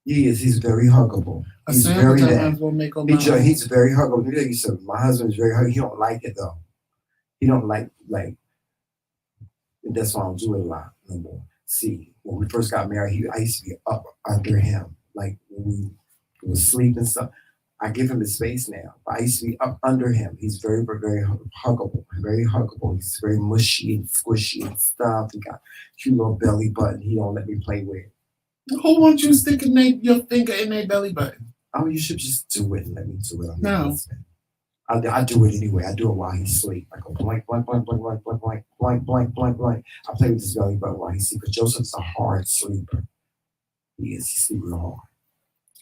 Yes, he's very huggable. He's very He's very huggable. Let me tell you something. My husband's very huggable. He don't like it though. He don't like that's why I don't do it a lot no more. See, when we first got married, I used to be up under him. Like when we was sleeping and stuff. I give him his space now. But I used to be up under him. He's very, very huggable. Very huggable. He's very mushy and squishy and stuff. He got a cute little belly button he don't let me play with. Who wants you sticking your finger in their belly button? Oh, you should just do it and let me do it. No. I do it anyway. I do it while he's asleep. I go blank, blank, blank, blank, blank, blank, blank, blank, blank, blank, blank. I play with his belly button while he's asleep. But Joseph's a hard sleeper. He sleeps real hard.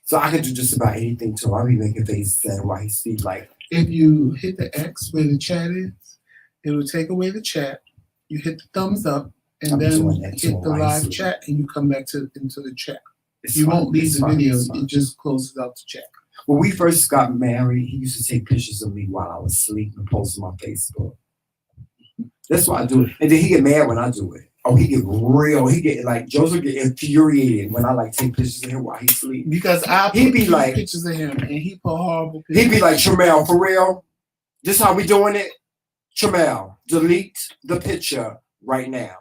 So I can do just about anything to him. I'll be making faces at him while he sleeps. Like if you hit the X where the chat is, it will take away the chat. You hit the thumbs up, and then hit the live chat, and you come back into the chat. You won't leave the video. It just closes out the chat. When we first got married, he used to take pictures of me while I was asleep and post them on Facebook. That's why I do it. And then he get mad when I do it. Oh, he get like Joseph get infuriated when I take pictures of him while he's asleep. Because he'd be like pictures of him and he put horrible pictures. He'd be like, Tramel, for real? This how we doing it? Tramel, delete the picture right now.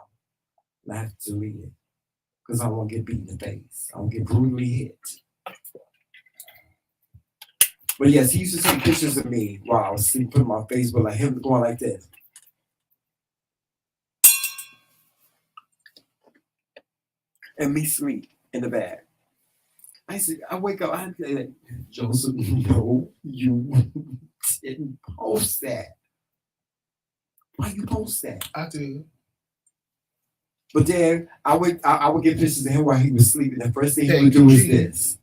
And I have to delete it. Because I don't want to get beat in the face. I don't get brutally hit. But yes, he used to take pictures of me while I was asleep, put them on Facebook, like him going like this. And me sleep in the bed. I wake up, I say, like, Joseph, no, you didn't post that. Why you post that? I did. But then I would get pictures of him while he was sleeping. The first thing he would do is this.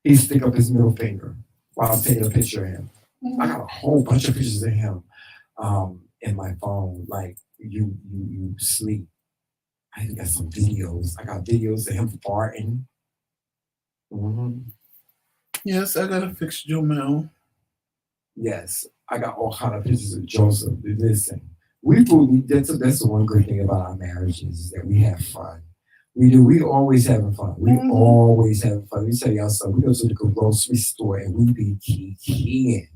He'd stick up his middle finger while I'm taking a picture of him. Mm-hmm. I got a whole bunch of pictures of him in my phone, like you sleep. I got some videos. I got videos of him farting. Mm-hmm. Yes, I gotta fix Jomel. Yes, I got all kind of pictures of Joseph. Listen, that's the one great thing about our marriages is that we have fun. We do. We always having fun. We always having fun. Let me tell y'all something. We go to the grocery store and we be kikiing.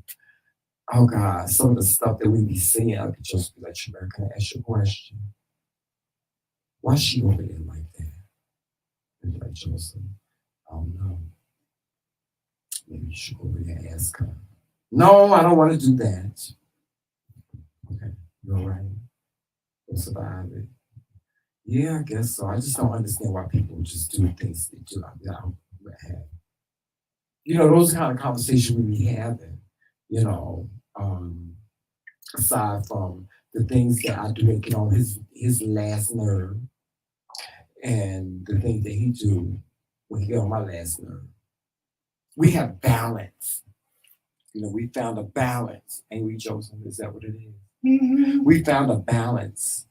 Oh God, some of the stuff that we be seeing, I could just be like, Shamir, can I ask you a question? Why she over there like that? And be like, Joseph, I don't know. Maybe you should go over there and ask her. No, I don't want to do that. Okay, you're all right. We'll survive it. Yeah, I guess so. I just don't understand why people just do things they do. Have. Those kind of conversations we be having, you know, um, aside from the things that I do that get on his last nerve and the things that he do when he get on my last nerve. We have balance. We found a balance. Ain't we, Joseph? Is that what it is? Mm-hmm. We found a balance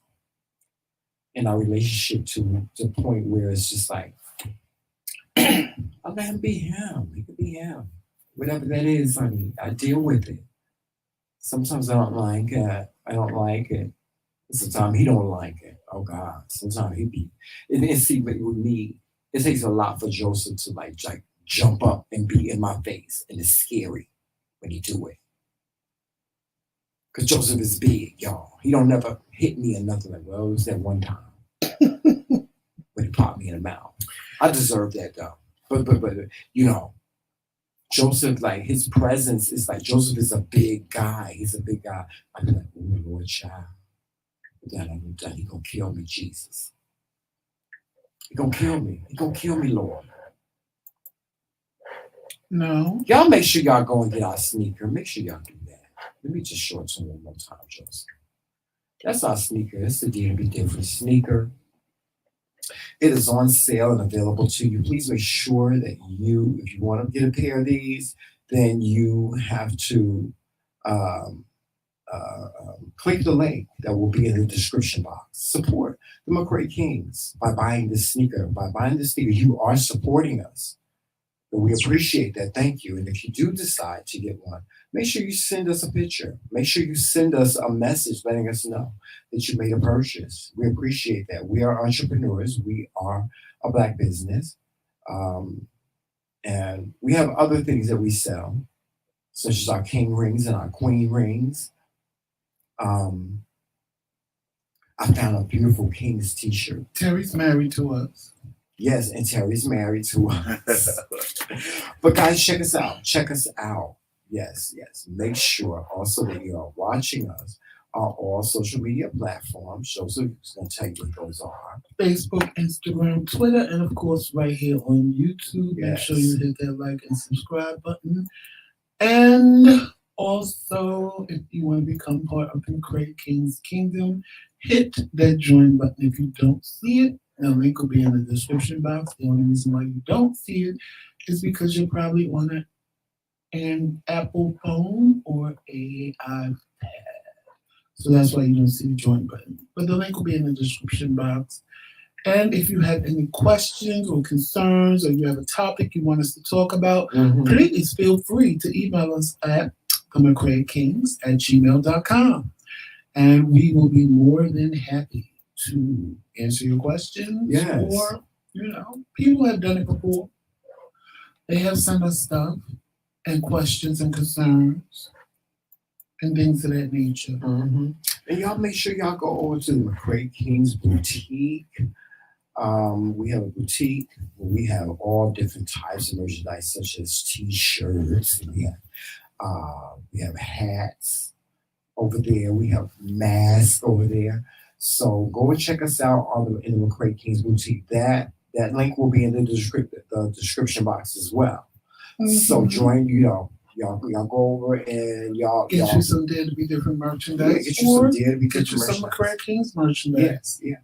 in our relationship to the point where it's just like, I let him be him. He could be him. Whatever that is, honey, I deal with it. Sometimes I don't like it. I don't like it. Sometimes he don't like it. Oh God. Sometimes he be. And see, but with me, it takes a lot for Joseph to like jump up and be in my face, and it's scary when he do it. Cause Joseph is big, y'all. He don't never hit me or nothing like. Well, it was that one time when he popped me in the mouth. I deserve that though. But Joseph, like his presence is like Joseph is a big guy. He's a big guy. I be like, oh Lord, child. That he gonna kill me, Jesus. He gonna kill me. He gonna kill me, Lord. No. Y'all make sure y'all go and get our sneaker. Make sure y'all do that. Let me just show it to you one more time, Joseph. That's our sneaker. It's the D&B Different sneaker. It is on sale and available to you. Please make sure that if you want to get a pair of these, then you have to click the link that will be in the description box. Support the McRae Kings by buying this sneaker. By buying this sneaker, you are supporting us. And we appreciate that. Thank you. And if you do decide to get one, make sure you send us a picture. Make sure you send us a message letting us know that you made a purchase. We appreciate that. We are entrepreneurs. We are a Black business. And we have other things that we sell, such as our king rings and our queen rings. I found a beautiful King's t-shirt. Terry's married to us. Yes, and Terry's married to us. But guys, check us out. Check us out. Yes. Make sure also that you are watching us on all social media platforms. Joseph's going to tell you what those are. Facebook, Instagram, Twitter, and of course right here on YouTube. Yes. Make sure you hit that like and subscribe button. And also, if you want to become part of the McRae King's Kingdom, hit that join button. If you don't see it, the link will be in the description box. The only reason why you don't see it is because you're probably on an Apple phone or a iPad. So that's why you don't see the join button. But the link will be in the description box. And if you have any questions or concerns, or you have a topic you want us to talk about, please feel free to email us at TheMcRaeKingz@gmail.com. And we will be more than happy to answer your questions. Yes. Or, people have done it before. They have sent us stuff and questions and concerns and things of that nature. And y'all make sure y'all go over to the McRae King's boutique. We have a boutique where we have all different types of merchandise, such as t-shirts. We have hats over there. We have masks over there. So go and check us out in the McRae King's boutique. That link will be in the description box as well. So join, y'all go over and y'all get you some Dare to Be Different merchandise. Yeah, get you some Dare to Be Different merchandise. Some McRae King's merchandise. Yes, yeah.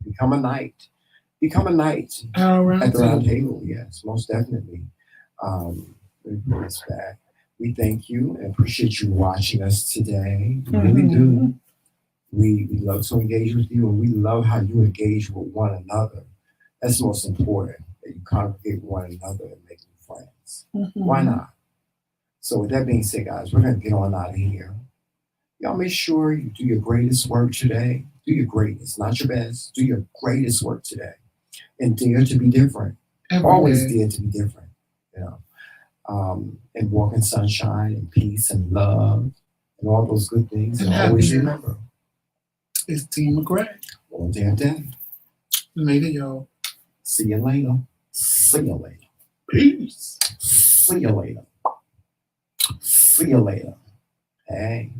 Become a knight at the round table. Yes, most definitely. We thank you and appreciate you watching us today. We really do. We love to engage with you, and we love how you engage with one another. That's most important, that you congregate with one another and make new friends. Why not? So with that being said, guys, we're going to get on out of here. Y'all make sure you do your greatest work today. Do your greatest, not your best. Do your greatest work today. And dare to be different. Always dare to be different. and walk in sunshine and peace and love and all those good things. And And always happiness. remember, It's Team McRae. all damn day. Later, y'all. See you later. See you later. Peace. See you later. See you later. Hey.